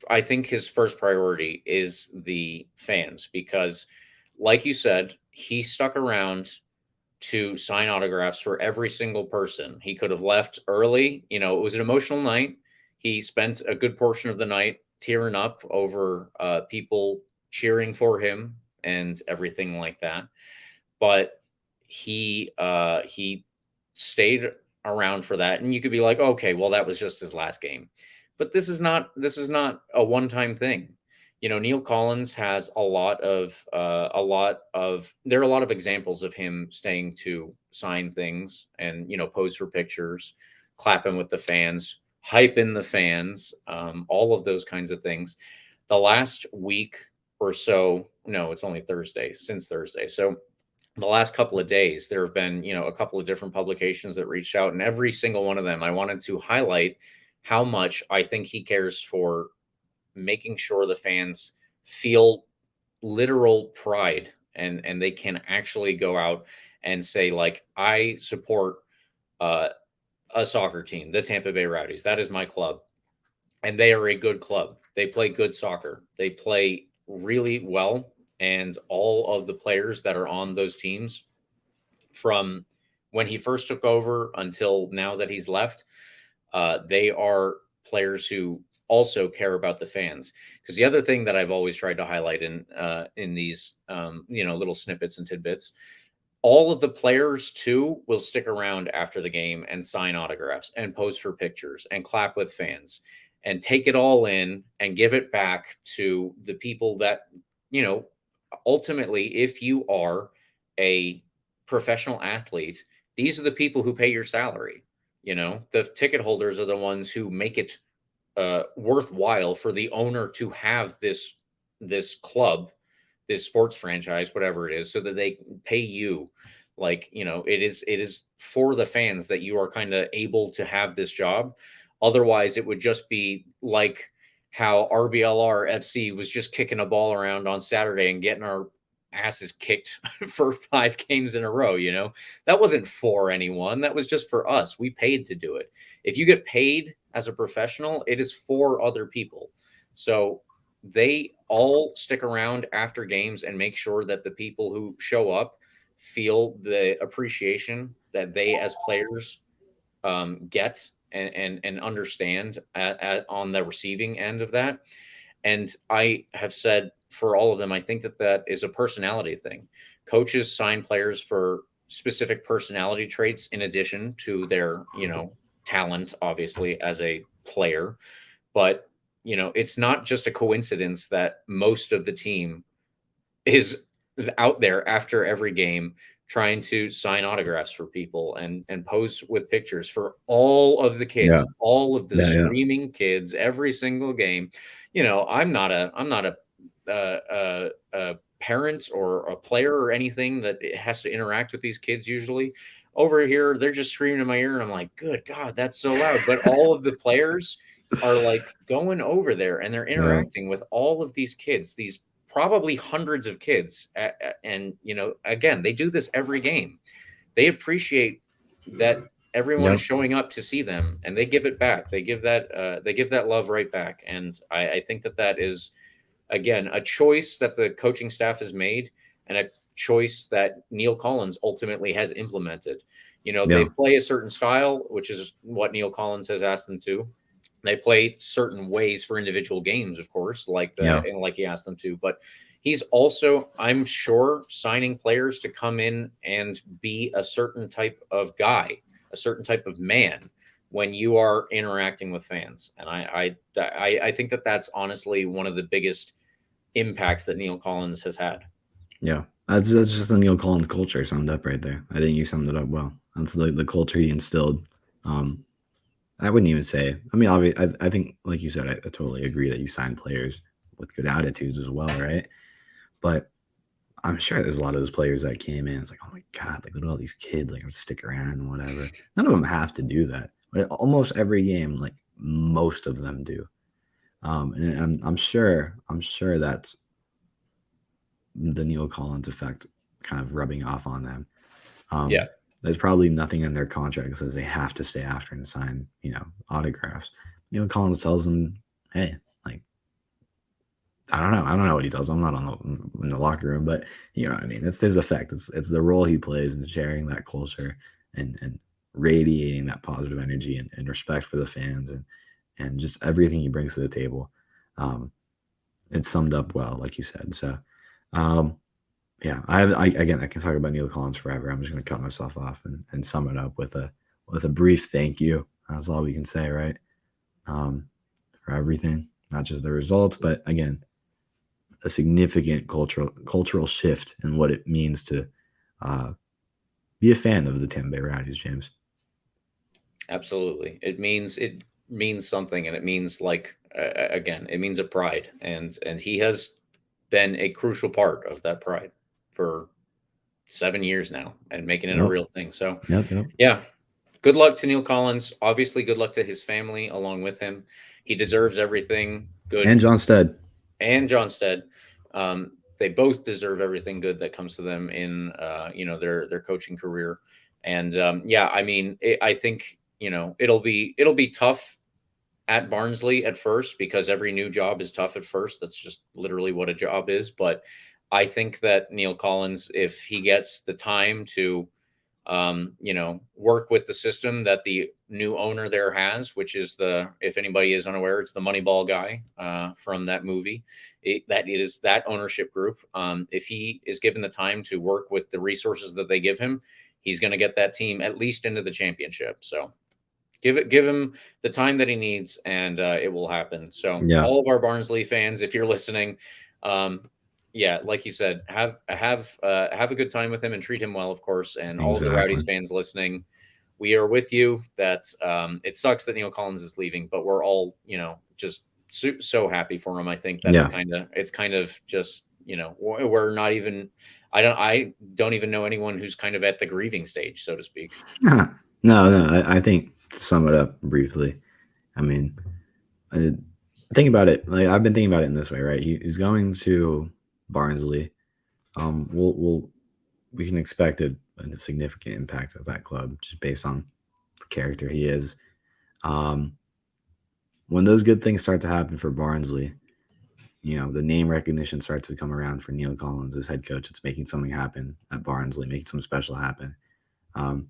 I think his first priority is the fans, because, like you said, he stuck around to sign autographs for every single person. He could have left early. It was an emotional night. He spent a good portion of the night tearing up over people cheering for him and everything like that. But he stayed around for that, and you could be like, okay, well, that was just his last game. But this is not a one-time thing. Neill Collins has there are a lot of examples of him staying to sign things and, pose for pictures, clapping with the fans, hyping the fans, all of those kinds of things. The last week or so, no, it's only Thursday, since Thursday. So the last couple of days, there have been, a couple of different publications that reached out, and every single one of them, I wanted to highlight how much I think he cares for making sure the fans feel literal pride, and they can actually go out and say, like, I support uh, a soccer team, the Tampa Bay Rowdies. That is my club, and they are a good club. They play good soccer. They play really well, and all of the players that are on those teams, from when he first took over until now that he's left, they are players who also care about the fans. Because the other thing that I've always tried to highlight in these little snippets and tidbits, all of the players too will stick around after the game and sign autographs and pose for pictures and clap with fans and take it all in and give it back to the people that, you know, ultimately, if you are a professional athlete, these are the people who pay your salary. The ticket holders are the ones who make it worthwhile for the owner to have this club, this sports franchise, whatever it is, so that they pay you. Like, it is for the fans that you are kind of able to have this job. Otherwise, it would just be like how RBLR FC was just kicking a ball around on Saturday and getting our asses kicked for 5 games in a row. That wasn't for anyone. That was just for us. We paid to do it. If you get paid as a professional, it is for other people. So they all stick around after games and make sure that the people who show up feel the appreciation that they as players get and understand on the receiving end of that. And I have said for all of them, I think that that is a personality thing. Coaches sign players for specific personality traits in addition to their, talent, obviously, as a player. But, it's not just a coincidence that most of the team is out there after every game trying to sign autographs for people and pose with pictures for all of the kids, Yeah. all of the Yeah. screaming kids, every single game. I'm not a parent or a player or anything that has to interact with these kids usually. Over here, they're just screaming in my ear, and I'm like, "Good God, that's so loud!" But all of the players are like going over there, and they're Yeah. interacting with all of these kids, these probably hundreds of kids, and again, they do this every game. They appreciate that everyone is Yep. showing up to see them, and they give it back. They give that love right back, and I think that is, again, a choice that the coaching staff has made, and a choice that Neill Collins ultimately has implemented. They Yeah. play a certain style, which is what Neill Collins has asked them to. They play certain ways for individual games, of course, like Yeah. that, and like he asked them to. But he's also, I'm sure, signing players to come in and be a certain type of guy, a certain type of man when you are interacting with fans. And I think that that's honestly one of the biggest impacts that Neill Collins has had. Yeah. That's just the Neil Collins culture summed up right there. I think you summed it up well. That's the culture he instilled. Um, I wouldn't even say. I mean, obviously, I think, like you said, I totally agree that you sign players with good attitudes as well, right? But I'm sure there's a lot of those players that came in. It's like, oh my god, like look at all these kids, like stick around and whatever. None of them have to do that, but almost every game, like most of them do. And I'm sure that's the Neil Collins effect kind of rubbing off on them. Yeah, There's probably nothing in their contract that says they have to stay after and sign, autographs. Neil Collins tells them, hey, like, I don't know. I don't know what he tells them. I'm not in the locker room, but you know what I mean? It's his effect. It's the role he plays in sharing that culture and radiating that positive energy and respect for the fans and just everything he brings to the table. Um, it's summed up well, like you said. So, um, yeah, again, I can talk about Neil Collins forever. I'm just going to cut myself off and sum it up with a brief thank you. That's all we can say, right? For everything, not just the results, but again, a significant cultural shift in what it means to uh, be a fan of the Tampa Bay Rowdies, James. absolutely. It means something, and it means, like, again, it means a pride, and he has been a crucial part of that pride for 7 years now, and making it a Yep, real thing. So, yep. yeah, good luck to Neil Collins. Obviously, good luck to his family along with him. He deserves everything good. And John Stead. And John Stead, they both deserve everything good that comes to them in, their coaching career. And yeah, I mean, I think, it'll be tough at Barnsley at first, because every new job is tough at first. That's just literally what a job is. But I think that Neil Collins, if he gets the time to, work with the system that the new owner there has, which is if anybody is unaware, it's the Moneyball guy from that movie. That ownership group. If he is given the time to work with the resources that they give him, he's going to get that team at least into the championship. So give him the time that he needs, and it will happen. So Yeah, all of our Barnsley fans, if you're listening, um, yeah, like you said, have a good time with him and treat him well, of course. And all of the exactly. Rowdies fans listening, we are with you. That it sucks that Neil Collins is leaving, but we're all, just so happy for him. I think that Yeah. it's kind of just, we're not even. I don't even know anyone who's kind of at the grieving stage, so to speak. No. I think to sum it up briefly, I mean, I think about it. Like I've been thinking about it in this way, right? He's going to Barnsley. We can expect a significant impact of that club just based on the character he is. Um, when those good things start to happen for Barnsley, the name recognition starts to come around for Neil Collins as head coach. It's making something happen at Barnsley, making something special happen. Um,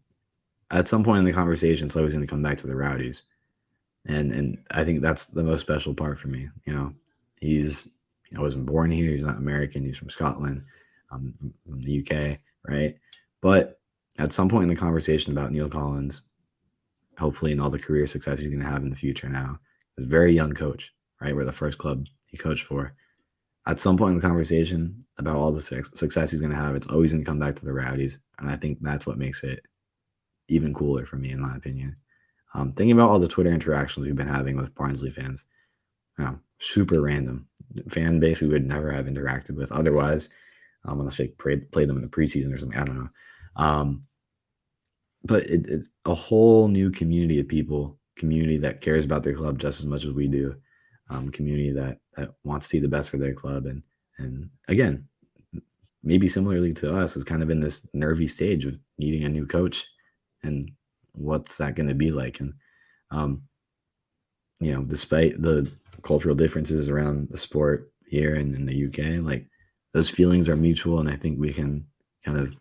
at some point in the conversation, it's always going to come back to the Rowdies, and I think that's the most special part for me. He's wasn't born here. He's not American. He's from Scotland, from the UK, right? But at some point in the conversation about Neill Collins, hopefully in all the career success he's going to have in the future now, a very young coach, right? We're the first club he coached for. At some point in the conversation about all the success he's going to have, it's always going to come back to the Rowdies. And I think that's what makes it even cooler for me, in my opinion. Thinking about all the Twitter interactions we've been having with Barnsley fans, super random fan base we would never have interacted with otherwise, unless they play them in the preseason or something. I don't know. But it's a whole new community of people, community that cares about their club just as much as we do, community that wants to see the best for their club. And again, maybe similarly to us, is kind of in this nervy stage of needing a new coach and what's that going to be like. And, despite the cultural differences around the sport here and in the UK, like those feelings are mutual. And I think we can kind of,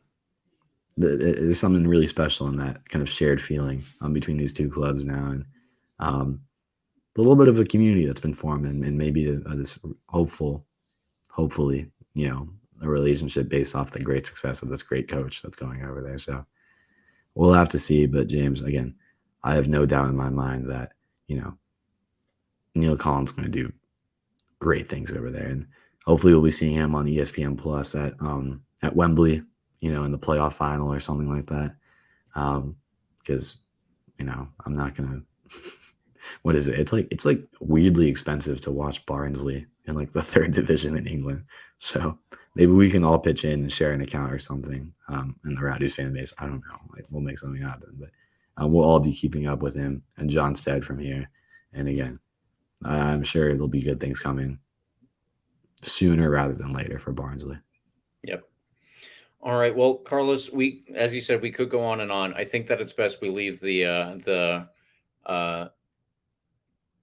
there's something really special in that kind of shared feeling between these two clubs now. And a little bit of a community that's been formed and maybe this hopefully, a relationship based off the great success of this great coach that's going over there. So we'll have to see. But James, again, I have no doubt in my mind that, Neill Collins is going to do great things over there. And hopefully we'll be seeing him on ESPN Plus at Wembley, in the playoff final or something like that. Because, I'm not going to, what is it? It's like weirdly expensive to watch Barnsley in like the 3rd division in England. So maybe we can all pitch in and share an account or something in the Rowdies fan base. I don't know. Like, we'll make something happen, but we'll all be keeping up with him and John Stead from here. And again, I'm sure there'll be good things coming sooner rather than later for Barnsley. Yep. All right. Well, Carlos, as you said, we could go on and on. I think that it's best we leave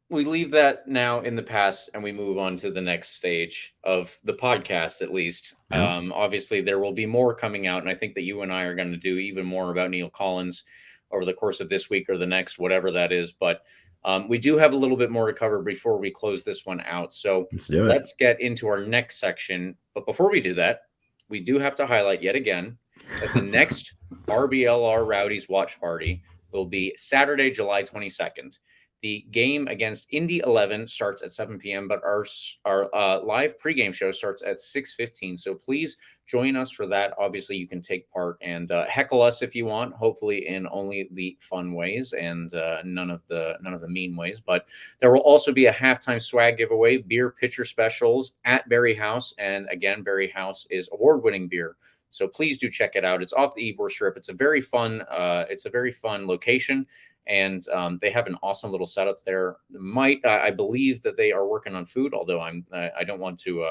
we leave that now in the past and we move on to the next stage of the podcast, at least. Yeah. Obviously, there will be more coming out, and I think that you and I are going to do even more about Neill Collins over the course of this week or the next, whatever that is. But we do have a little bit more to cover before we close this one out. So let's get into our next section. But before we do that, we do have to highlight yet again that the next RBLR Rowdies watch party will be Saturday, July 22nd. The game against Indy 11 starts at 7 p.m., but our live pregame show starts at 6:15. So please join us for that. Obviously, you can take part and heckle us if you want, hopefully in only the fun ways and none of the mean ways. But there will also be a halftime swag giveaway, beer pitcher specials at Berry House. And again, Berry House is award-winning beer. So please do check it out. It's off the Ybor Strip. It's a very fun location. And they have an awesome little setup there. I believe that they are working on food, although I don't want to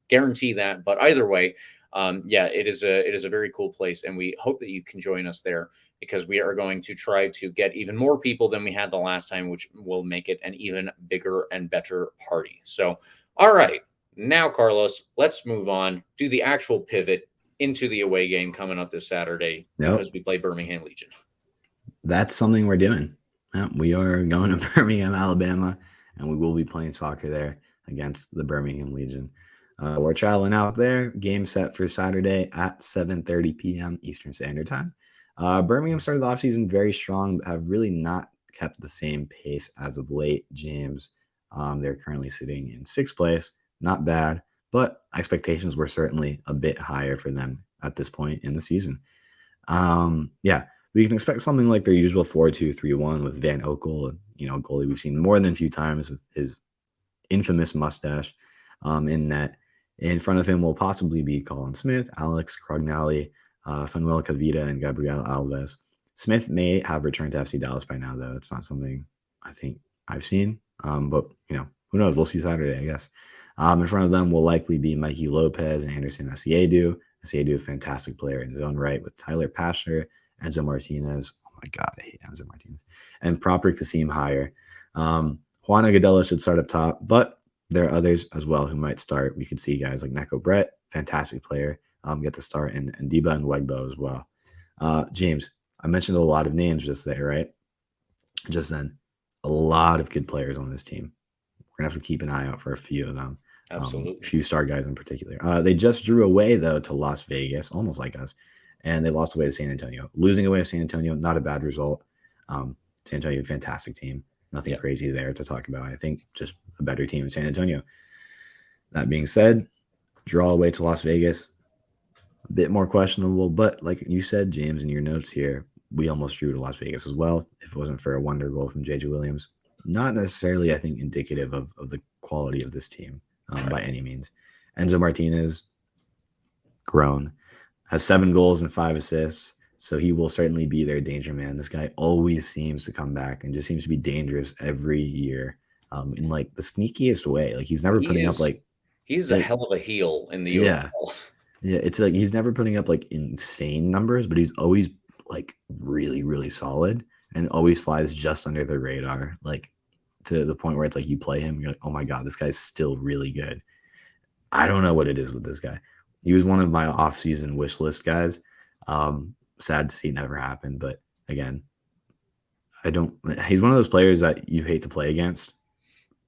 guarantee that. But either way, it is a very cool place, and we hope that you can join us there because we are going to try to get even more people than we had the last time, which will make it an even bigger and better party. So, all right, now Carlos, let's move on. Do the actual pivot into the away game coming up this Saturday because we play Birmingham Legion. That's something we're doing. We are going to Birmingham, Alabama, and we will be playing soccer there against the Birmingham Legion. We're traveling out there. Game set for Saturday at 7:30 p.m. Eastern Standard Time. Birmingham started the offseason very strong, but have really not kept the same pace as of late, James. They're currently sitting in 6th place. Not bad, but expectations were certainly a bit higher for them at this point in the season. We can expect something like their usual 4-2-3-1 with Van Okel, a goalie we've seen more than a few times with his infamous mustache in net. In front of him will possibly be Colin Smith, Alex Crognali, Fanuel Cavita, and Gabriel Alves. Smith may have returned to FC Dallas by now, though. It's not something I think I've seen. But, who knows? We'll see Saturday, I guess. In front of them will likely be Mikey Lopez and Anderson Asiedu. Asiedu, a fantastic player in his own right, with Tyler Pashner, Enzo Martinez. Oh my God, I hate Enzo Martinez. And Proper Kasim Hire. Juan Agadella should start up top, but there are others as well who might start. We could see guys like Neko Brett, fantastic player, get the start, and Diba and Wegbo as well. James, I mentioned a lot of names just there, right? Just then. A lot of good players on this team. We're going to have to keep an eye out for a few of them. Absolutely. A few star guys in particular. They just drew away, though, to Las Vegas, almost like us, and they lost away to San Antonio. Losing away to San Antonio, not a bad result. San Antonio, fantastic team. Nothing crazy there to talk about. I think just a better team in San Antonio. That being said, draw away to Las Vegas, a bit more questionable, but like you said, James, in your notes here, we almost drew to Las Vegas as well if it wasn't for a wonder goal from JJ Williams. Not necessarily, I think, indicative of the quality of this team by any means. Enzo Martinez, grown, has 7 goals and 5 assists, so he will certainly be their danger man. This guy always seems to come back and just seems to be dangerous every year in like the sneakiest way. Like he's never putting up like he's a hell of a heel in the yeah. UFL. Yeah, it's like he's never putting up like insane numbers, but he's always like really, really solid and always flies just under the radar, like to the point where it's like you play him, you're like, oh my God, this guy's still really good. I don't know what it is with this guy. He was one of my off-season wish list guys. Sad to see it never happened, but again, he's one of those players that you hate to play against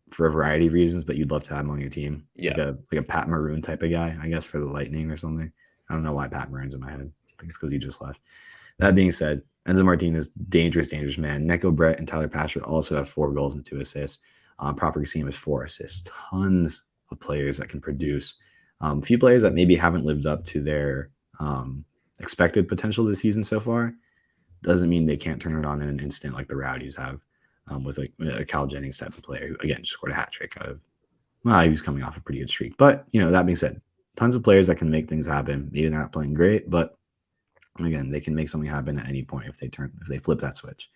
for a variety of reasons, but you'd love to have him on your team. Yeah. Like a Pat Maroon type of guy, I guess, for the Lightning or something. I don't know why Pat Maroon's in my head. I think it's because he just left. That being said, Enzo Martinez, dangerous man. Neko Brett and Tyler Pasher also have 4 goals and 2 assists. Proper Kasim has 4 assists. Tons of players that can produce. A few players that maybe haven't lived up to their expected potential this season so far. Doesn't mean they can't turn it on in an instant like the Rowdies have. With like a Cal Jennings type of player who, again, just scored a hat trick out of, he was coming off a pretty good streak. But, that being said, tons of players that can make things happen. Maybe they're not playing great, but again, they can make something happen at any point if they flip that switch.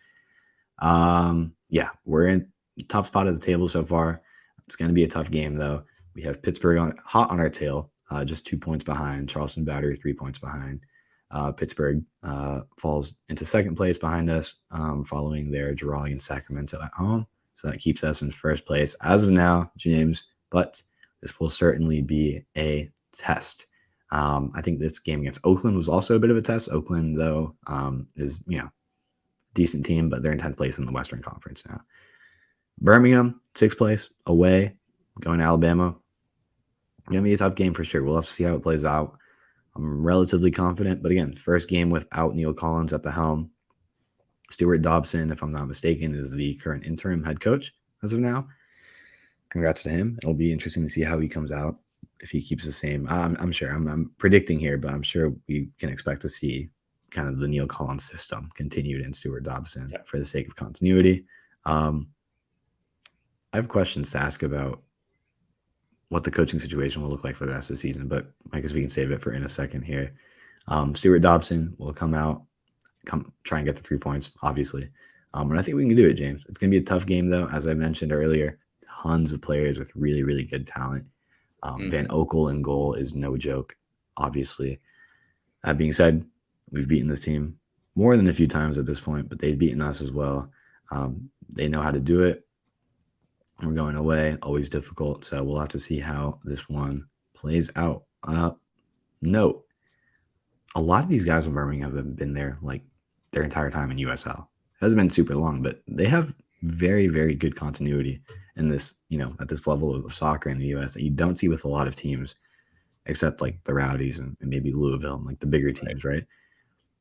We're in a tough spot of the table so far. It's going to be a tough game, though. We have Pittsburgh hot on our tail, just 2 points behind. Charleston Battery, 3 points behind. Pittsburgh falls into second place behind us following their draw against Sacramento at home. So that keeps us in first place as of now, James. But this will certainly be a test. I think this game against Oakland was also a bit of a test. Oakland, though, is, decent team, but they're in 10th place in the Western Conference now. Birmingham, 6th place, away, going to Alabama. Going to be a tough game for sure. We'll have to see how it plays out. I'm relatively confident, but again, first game without Neill Collins at the helm. Stuart Dobson, if I'm not mistaken, is the current interim head coach as of now. Congrats to him. It'll be interesting to see how he comes out if he keeps the same. I'm sure. I'm predicting here, but I'm sure we can expect to see kind of the Neill Collins system continued in Stuart Dobson for the sake of continuity. I have questions to ask about what the coaching situation will look like for the rest of the season, but I guess we can save it for in a second here. Stuart Dobson will come out, try and get the 3 points, obviously. And I think we can do it, James. It's going to be a tough game, though, as I mentioned earlier. Tons of players with really, really good talent. Van Okel in goal is no joke, obviously. That being said, we've beaten this team more than a few times at this point, but they've beaten us as well. They know how to do it. We're going away, always difficult. So we'll have to see how this one plays out. Note, a lot of these guys in Birmingham have been there like their entire time in USL. It hasn't been super long, but they have very, very good continuity in this, at this level of soccer in the US that you don't see with a lot of teams, except like the Rowdies and maybe Louisville and like the bigger teams, right?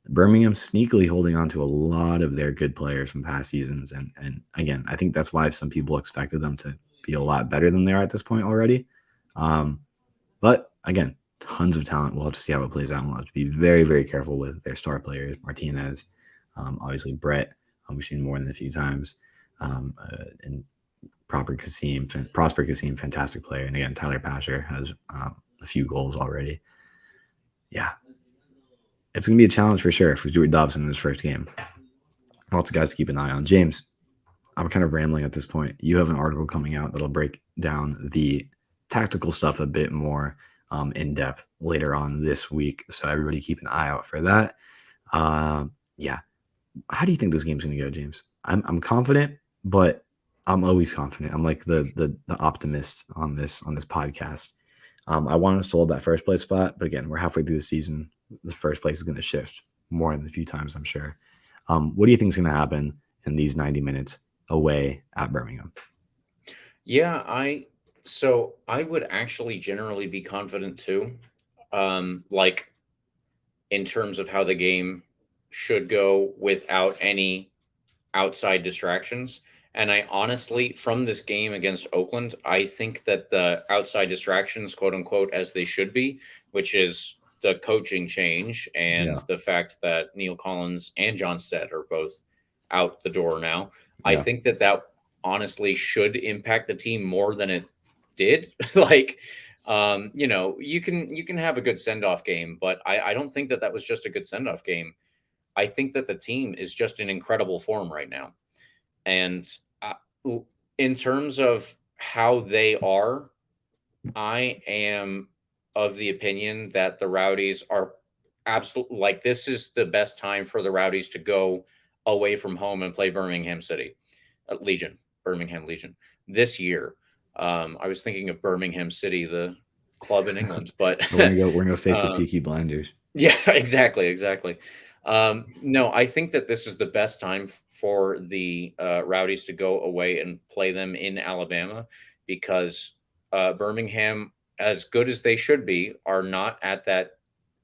Birmingham sneakily holding on to a lot of their good players from past seasons. And again, I think that's why some people expected them to be a lot better than they are at this point already. But again, tons of talent. We'll have to see how it plays out. We'll have to be very, very careful with their star players. Martinez, obviously Brett, we've seen more than a few times. And Prosper Kasim, fantastic player. And again, Tyler Pasher has a few goals already. Yeah. It's going to be a challenge for sure for Stuart Dobson in his first game. Lots of guys to keep an eye on. James, I'm kind of rambling at this point. You have an article coming out that'll break down the tactical stuff a bit more in depth later on this week. So everybody keep an eye out for that. How do you think this game's going to go, James? I'm confident, but I'm always confident. I'm like the optimist on this podcast. I want us to hold that first place spot, but again, we're halfway through the season. The first place is going to shift more than a few times, I'm sure. What do you think is going to happen in these 90 minutes away at Birmingham? Yeah, I would actually generally be confident too. in terms of how the game should go without any outside distractions. And I honestly, from this game against Oakland, I think that the outside distractions, quote unquote, as they should be, which is the coaching change and Yeah. the fact that Neill Collins and John Stead are both out the door now. I Yeah. think that that honestly should impact the team more than it did. Like, you can have a good send off game, but I don't think that that was just a good send off game. I think that the team is just in incredible form right now. And uh, in terms of how they are, I am of the opinion that the Rowdies are absolutely like this is the best time for the Rowdies to go away from home and play Birmingham Legion this year. I was thinking of Birmingham City, the club in England, but We're gonna face the uh, Peaky Blinders. yeah, exactly. No, I think that this is the best time for the Rowdies to go away and play them in Alabama because Birmingham, as good as they should be, are not at that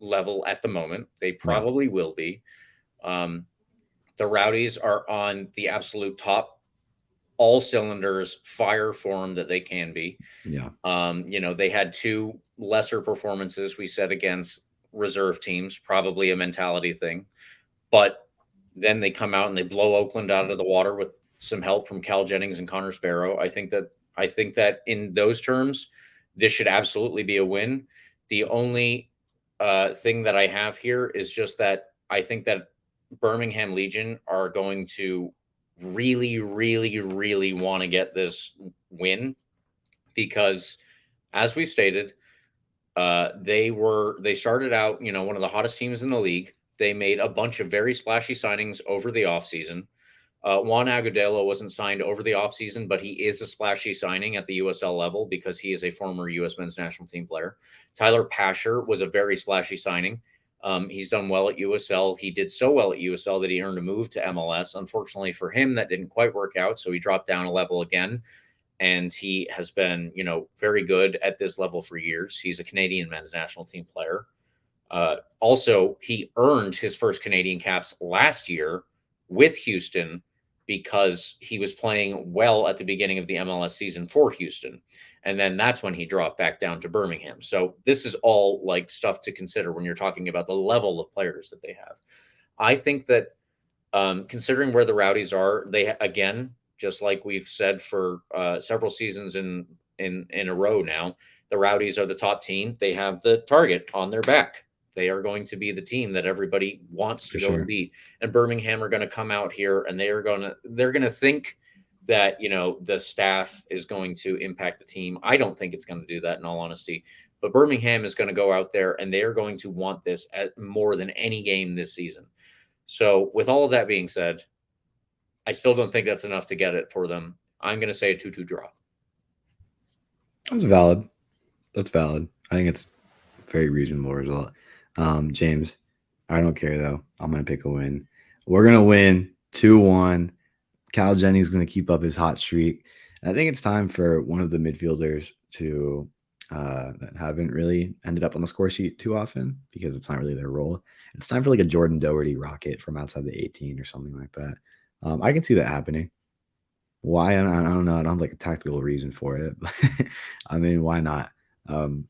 level at the moment. They No. probably will be. Um, the Rowdies are on the absolute top, all cylinders, fire form that they can be. Yeah. They had two lesser performances we said against reserve teams, probably a mentality thing. But then they come out and they blow Oakland out of the water with some help from Cal Jennings and Connor Sparrow. I think that in those terms, this should absolutely be a win. The only thing that I have here is just that I think that Birmingham Legion are going to really, really, really want to get this win because, as we've stated, they started out, one of the hottest teams in the league. They made a bunch of very splashy signings over the offseason. Juan Agudelo wasn't signed over the offseason, but he is a splashy signing at the USL level because he is a former U.S. men's national team player. Tyler Pasher was a very splashy signing. He's done well at USL. He did so well at USL that he earned a move to MLS. Unfortunately for him, that didn't quite work out, so he dropped down a level again. And he has been, very good at this level for years. He's a Canadian men's national team player. Also, he earned his first Canadian caps last year with Houston because he was playing well at the beginning of the MLS season for Houston. And then that's when he dropped back down to Birmingham. So this is all like stuff to consider when you're talking about the level of players that they have. I think that considering where the Rowdies are, they again, just like we've said for several seasons in a row now, the Rowdies are the top team. They have the target on their back. They are going to be the team that everybody wants to go and beat. And Birmingham are going to come out here and they're going to think that, the staff is going to impact the team. I don't think it's going to do that, in all honesty. But Birmingham is going to go out there and they're going to want this more than any game this season. So with all of that being said, I still don't think that's enough to get it for them. I'm going to say a 2-2 draw. That's valid. That's valid. I think it's a very reasonable result. James, I don't care though. I'm going to pick a win. We're going to win 2-1. Cal Jennings is going to keep up his hot streak. I think it's time for one of the midfielders to that haven't really ended up on the score sheet too often because it's not really their role. It's time for like a Jordan Doherty rocket from outside the 18 or something like that. I can see that happening. Why? I don't know. I don't have like a tactical reason for it. But I mean, why not?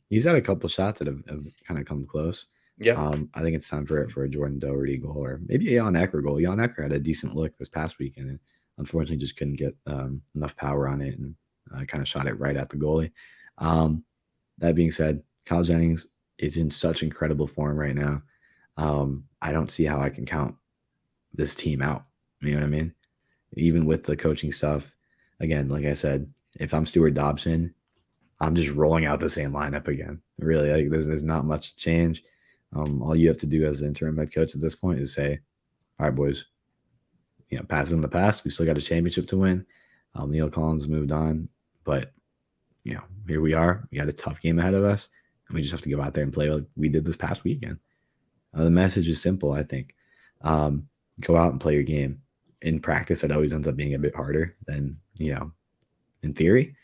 He's had a couple shots that have kind of come close. Yeah. I think it's time for a Jordan Doherty goal or maybe a Jan Ecker goal. Jan Ecker had a decent look this past weekend and unfortunately just couldn't get enough power on it and kind of shot it right at the goalie. That being said, Kyle Jennings is in such incredible form right now. I don't see how I can count this team out. You know what I mean? Even with the coaching stuff, again, like I said, if I'm Stuart Dobson, I'm just rolling out the same lineup again. Really, like, there's not much to change. All you have to do as an interim head coach at this point is say, all right, boys, past in the past, we still got a championship to win. Neill Collins moved on, but here we are. We got a tough game ahead of us, and we just have to go out there and play like we did this past weekend. The message is simple, I think. Go out and play your game. In practice, it always ends up being a bit harder than in theory.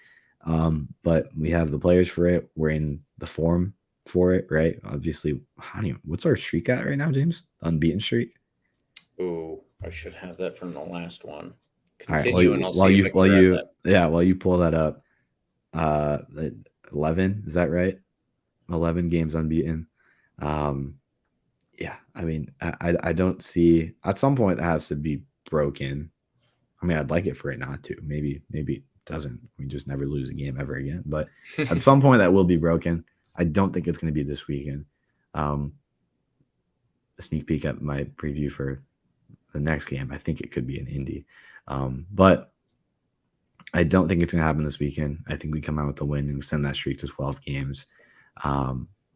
But we have the players for it. We're in the form for it, right? Obviously, what's our streak at right now, James? Unbeaten streak. Ooh, I should have that from the last one. All right. Continue, and I'll see if I can grab that. While you pull that up, 11, is that right? 11 games unbeaten. Yeah, I mean, I don't see at some point that has to be broken. I mean, I'd like it for it not to. Maybe it doesn't. We just never lose a game ever again. But at some point that will be broken. I don't think it's going to be this weekend. A sneak peek at my preview for the next game. I think it could be an Indy. But I don't think it's going to happen this weekend. I think we come out with a win and extend that streak to 12 games.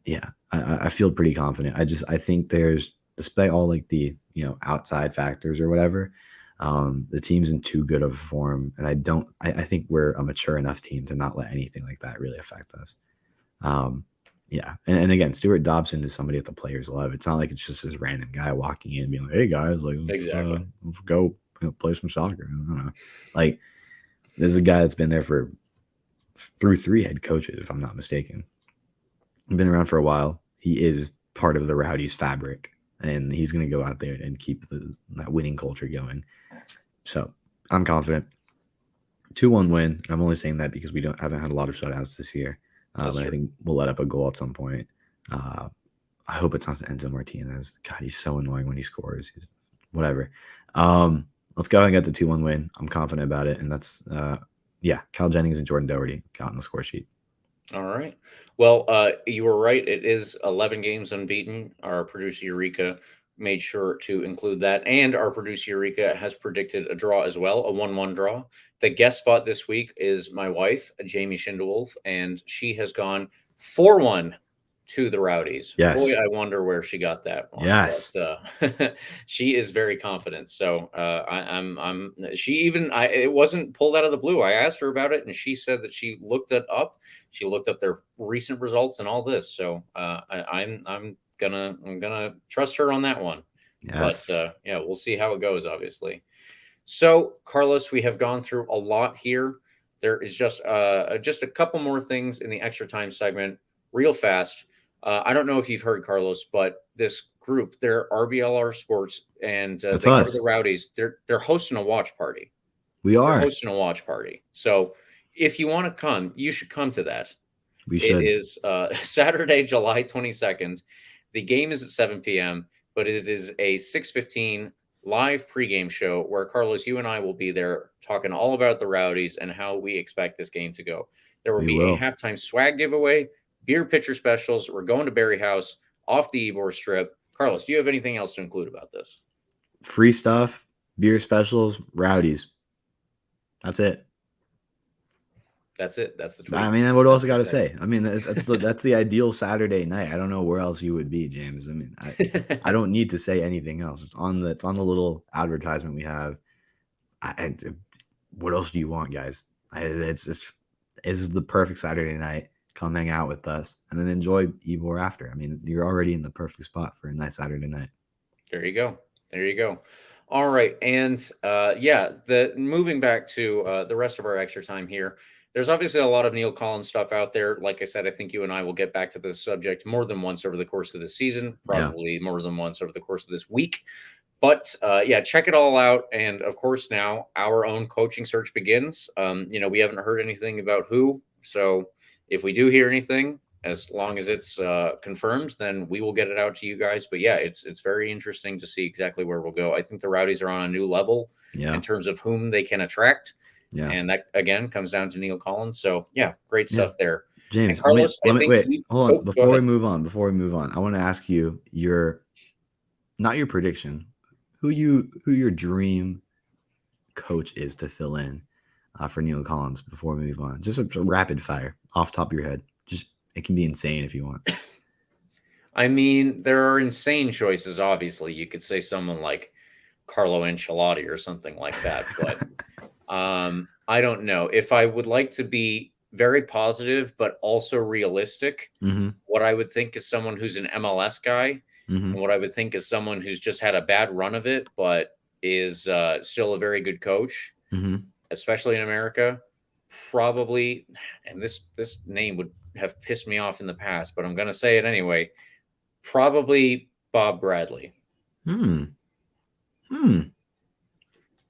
Yeah, I feel pretty confident. I think there's, despite all like the, outside factors or whatever, the team's in too good of form. And I think we're a mature enough team to not let anything like that really affect us. Yeah. And again, Stuart Dobson is somebody that the players love. It's not like it's just this random guy walking in and being like, hey guys, like, let's go play some soccer. I don't know. Like, this is a guy that's been there through 3 head coaches, if I'm not mistaken. Been around for a while. He is part of the Rowdies fabric, and he's going to go out there and keep that winning culture going. So I'm confident. 2-1 win. I'm only saying that because we haven't had a lot of shutouts this year. But I think we'll let up a goal at some point. I hope it's not Enzo Martinez. God, he's so annoying when he scores. Whatever. Let's go ahead and get the 2-1 win. I'm confident about it. And that's, Kyle Jennings and Jordan Doherty got on the score sheet. All right. Well, you were right. It is 11 games unbeaten. Our producer Eureka made sure to include that. And our producer Eureka has predicted a draw as well, a 1-1 draw. The guest spot this week is my wife, Jamie Schindewolf, and she has gone 4-1 to the Rowdies. Yes. Boy, I wonder where she got that one. Yes. But, she is very confident. So it wasn't pulled out of the blue. I asked her about it, and she said that she looked it up. She looked up their recent results and all this. So I'm gonna trust her on that one. Yes. But we'll see how it goes, obviously. So, Carlos, we have gone through a lot here. There is just a couple more things in the extra time segment, real fast. I don't know if you've heard, Carlos, but this group, they're RBLR Sports, and That's they go us. to the Rowdies. They're hosting a watch party. We are They're hosting a watch party. So, if you want to come, you should come to that. We should. It is Saturday, July 22nd. The game is at 7 p.m., but it is a 6:15 live pregame show where, Carlos, you and I will be there talking all about the Rowdies and how we expect this game to go. There will be a halftime swag giveaway, beer pitcher specials. We're going to Berry House off the Ybor Strip. Carlos, do you have anything else to include about this? Free stuff, beer specials, Rowdies. That's it. That's it. That's the tweet. I mean, what else I got to say? I mean, that's the ideal Saturday night. I don't know where else you would be, James. I mean, I don't need to say anything else. It's on the little advertisement we have. What else do you want, guys? It's the perfect Saturday night. Come hang out with us and then enjoy Ybor after. I mean, you're already in the perfect spot for a nice Saturday night. There you go. All right. And moving back to the rest of our extra time here. There's obviously a lot of Neill Collins stuff out there. Like I said, I think you and I will get back to this subject more than once over the course of the season, probably more than once over the course of this week. But check it all out. And of course, now our own coaching search begins. We haven't heard anything about who. So if we do hear anything, as long as it's confirmed, then we will get it out to you guys. But yeah, it's very interesting to see exactly where we'll go. I think the Rowdies are on a new level in terms of whom they can attract. Yeah. And that, again, comes down to Neill Collins. So, great stuff there. James, Carlos, wait, hold on. Before we move on, I want to ask you not your prediction, who your dream coach is to fill in for Neill Collins before we move on. Just a rapid fire off the top of your head. It can be insane if you want. I mean, there are insane choices, obviously. You could say someone like Carlo Ancelotti or something like that, but I don't know. If I would like to be very positive, but also realistic, what I would think is someone who's an MLS guy, and what I would think is someone who's just had a bad run of it, but is still a very good coach, especially in America, probably. And this name would have pissed me off in the past, but I'm going to say it anyway. Probably Bob Bradley. No,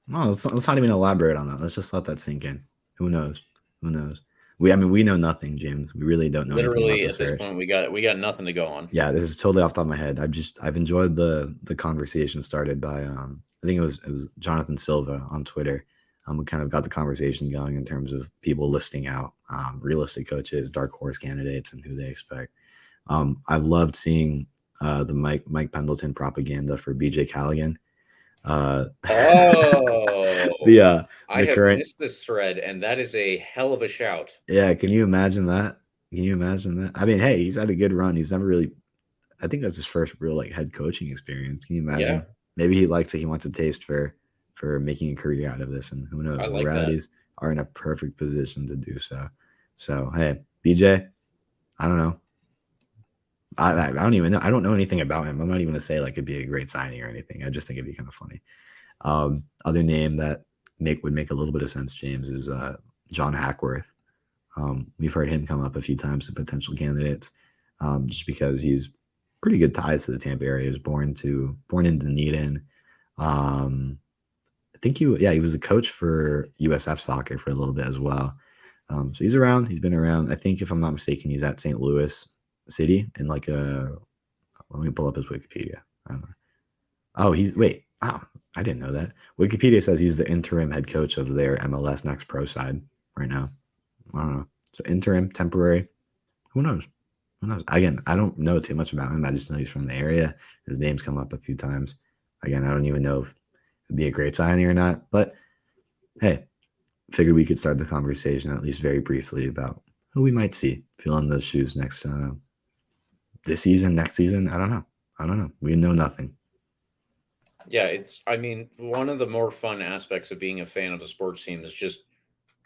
let's not even elaborate on that. Let's just let that sink in. Who knows? Who knows? We know nothing, James. We really don't know anything about Literally, the at this search. point, we got nothing to go on. Yeah, this is totally off the top of my head. I've enjoyed the conversation started by I think it was Jonathan Silva on Twitter. We kind of got the conversation going in terms of people listing out realistic coaches, dark horse candidates, and who they expect. I've loved seeing the Mike Pendleton propaganda for BJ Callaghan. Oh, I have current missed this thread, and that is a hell of a shout. Yeah, can you imagine that? Can you imagine that? I mean, hey, he's had a good run. He's never really, I think that's his first real like head coaching experience. Can you imagine? Yeah. Maybe he likes it. He wants a taste for making a career out of this, and who knows? I The like that. Rowdies are in a perfect position to do so. So hey, BJ, I don't know. I don't even know. I don't know anything about him. I'm not even gonna say like it'd be a great signing or anything. I just think it'd be kind of funny. Other name that would make a little bit of sense, James, is John Hackworth. We've heard him come up a few times as potential candidates, just because he's pretty good ties to the Tampa area. He was born in Dunedin. I think he was a coach for USF soccer for a little bit as well. So he's around. He's been around. I think if I'm not mistaken, he's at St. Louis City in like a. Let me pull up his Wikipedia. I don't know. Oh, I didn't know that. Wikipedia says he's the interim head coach of their MLS Next Pro side right now. I don't know. So interim, temporary. Who knows? Who knows? Again, I don't know too much about him. I just know he's from the area. His name's come up a few times. Again, I don't even know if it'd be a great signing or not. But hey, figured we could start the conversation at least very briefly about who we might see filling those shoes next this season, next season. I don't know. We know nothing. Yeah, one of the more fun aspects of being a fan of a sports team is just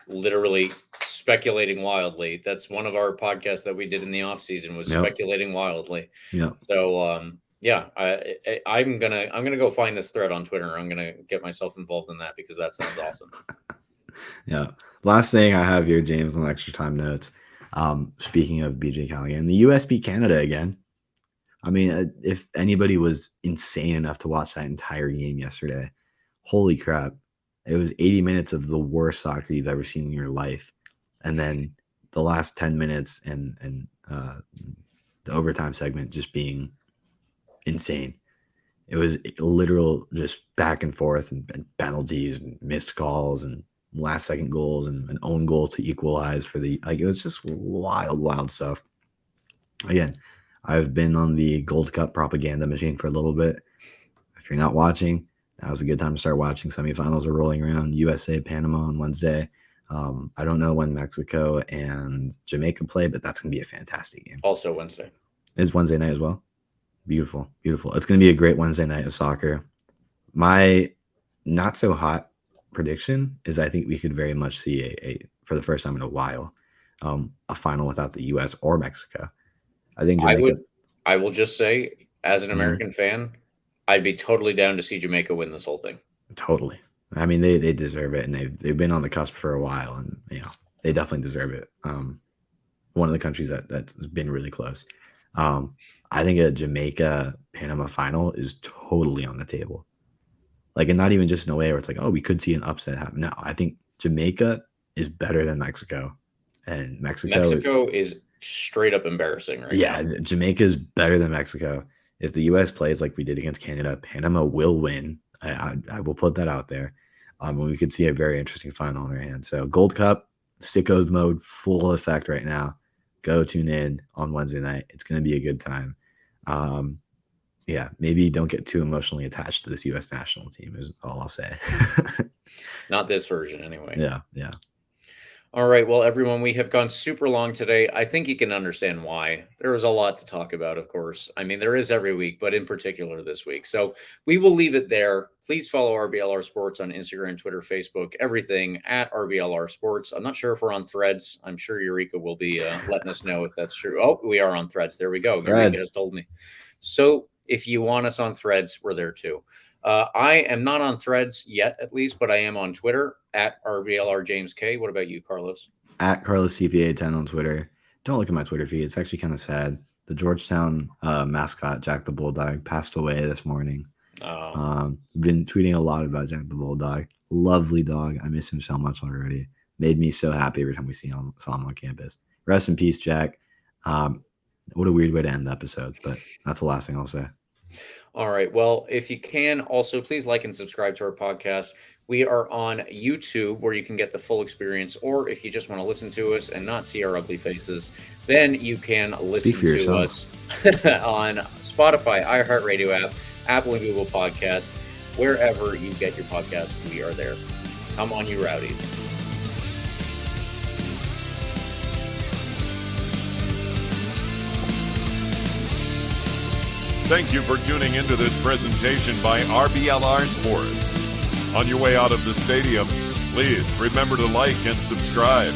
literally speculating wildly. That's one of our podcasts that we did in the off season was speculating wildly. Yeah. So I'm gonna go find this thread on Twitter. I'm gonna get myself involved in that because that sounds awesome. Yeah. Last thing I have here, James, on extra time notes. Speaking of BJ Callaghan, the US beat Canada again. I mean, if anybody was insane enough to watch that entire game yesterday, holy crap. It was 80 minutes of the worst soccer you've ever seen in your life. And then the last 10 minutes and the overtime segment just being insane. It was literal just back and forth and penalties and missed calls and last second goals and an own goal to equalize for it was just wild stuff. Again, I've been on the Gold Cup propaganda machine for a little bit. If you're not watching, that was a good time to start watching. Semifinals are rolling around. USA, Panama on Wednesday. I don't know when Mexico and Jamaica play, but that's going to be a fantastic game. Also Wednesday. It's Wednesday night as well. Beautiful. It's going to be a great Wednesday night of soccer. My not so hot prediction is I think we could very much see for the first time in a while, a final without the U.S. or Mexico. I think Jamaica. I will just say, as an American fan, I'd be totally down to see Jamaica win this whole thing. Totally. I mean, they deserve it, and they've been on the cusp for a while, and they definitely deserve it. One of the countries that's been really close. I think a Jamaica Panama final is totally on the table. Like, and not even just in a way where it's like, oh, we could see an upset happen. No, I think Jamaica is better than Mexico, and Mexico is straight up embarrassing right now. Yeah, Jamaica is better than Mexico. If the U.S. plays like we did against Canada, Panama will win. I will put that out there. We could see a very interesting final on our hands. So Gold Cup, sickos mode, full effect right now. Go tune in on Wednesday night. It's going to be a good time. Yeah, maybe don't get too emotionally attached to this U.S. national team is all I'll say. Not this version anyway. Yeah. All right. Well, everyone, we have gone super long today. I think you can understand why. There is a lot to talk about, of course. I mean, there is every week, but in particular this week. So we will leave it there. Please follow RBLR Sports on Instagram, Twitter, Facebook, everything at RBLR Sports. I'm not sure if we're on Threads. I'm sure Eureka will be letting us know if that's true. Oh, we are on Threads. There we go. Eureka has told me. So if you want us on Threads, we're there too. I am not on Threads yet, at least, but I am on Twitter at RBLR James K. What about you, Carlos? At Carlos CPA10 on Twitter. don't look at my Twitter feed. It's actually kind of sad. The Georgetown mascot, Jack the Bulldog, passed away this morning. Been tweeting a lot about Jack the Bulldog. Lovely dog. I miss him so much already. Made me so happy every time we saw him on campus. Rest in peace, Jack. What a weird way to end the episode, but that's the last thing I'll say. All right. Well, if you can, also please like and subscribe to our podcast. We are on YouTube where you can get the full experience, or if you just want to listen to us and not see our ugly faces, then you can listen to us on Spotify, iHeartRadio app, Apple and Google Podcasts, wherever you get your podcasts. We are there. Come on, you rowdies. Thank you for tuning into this presentation by RBLR Sports. On your way out of the stadium, please remember to like and subscribe.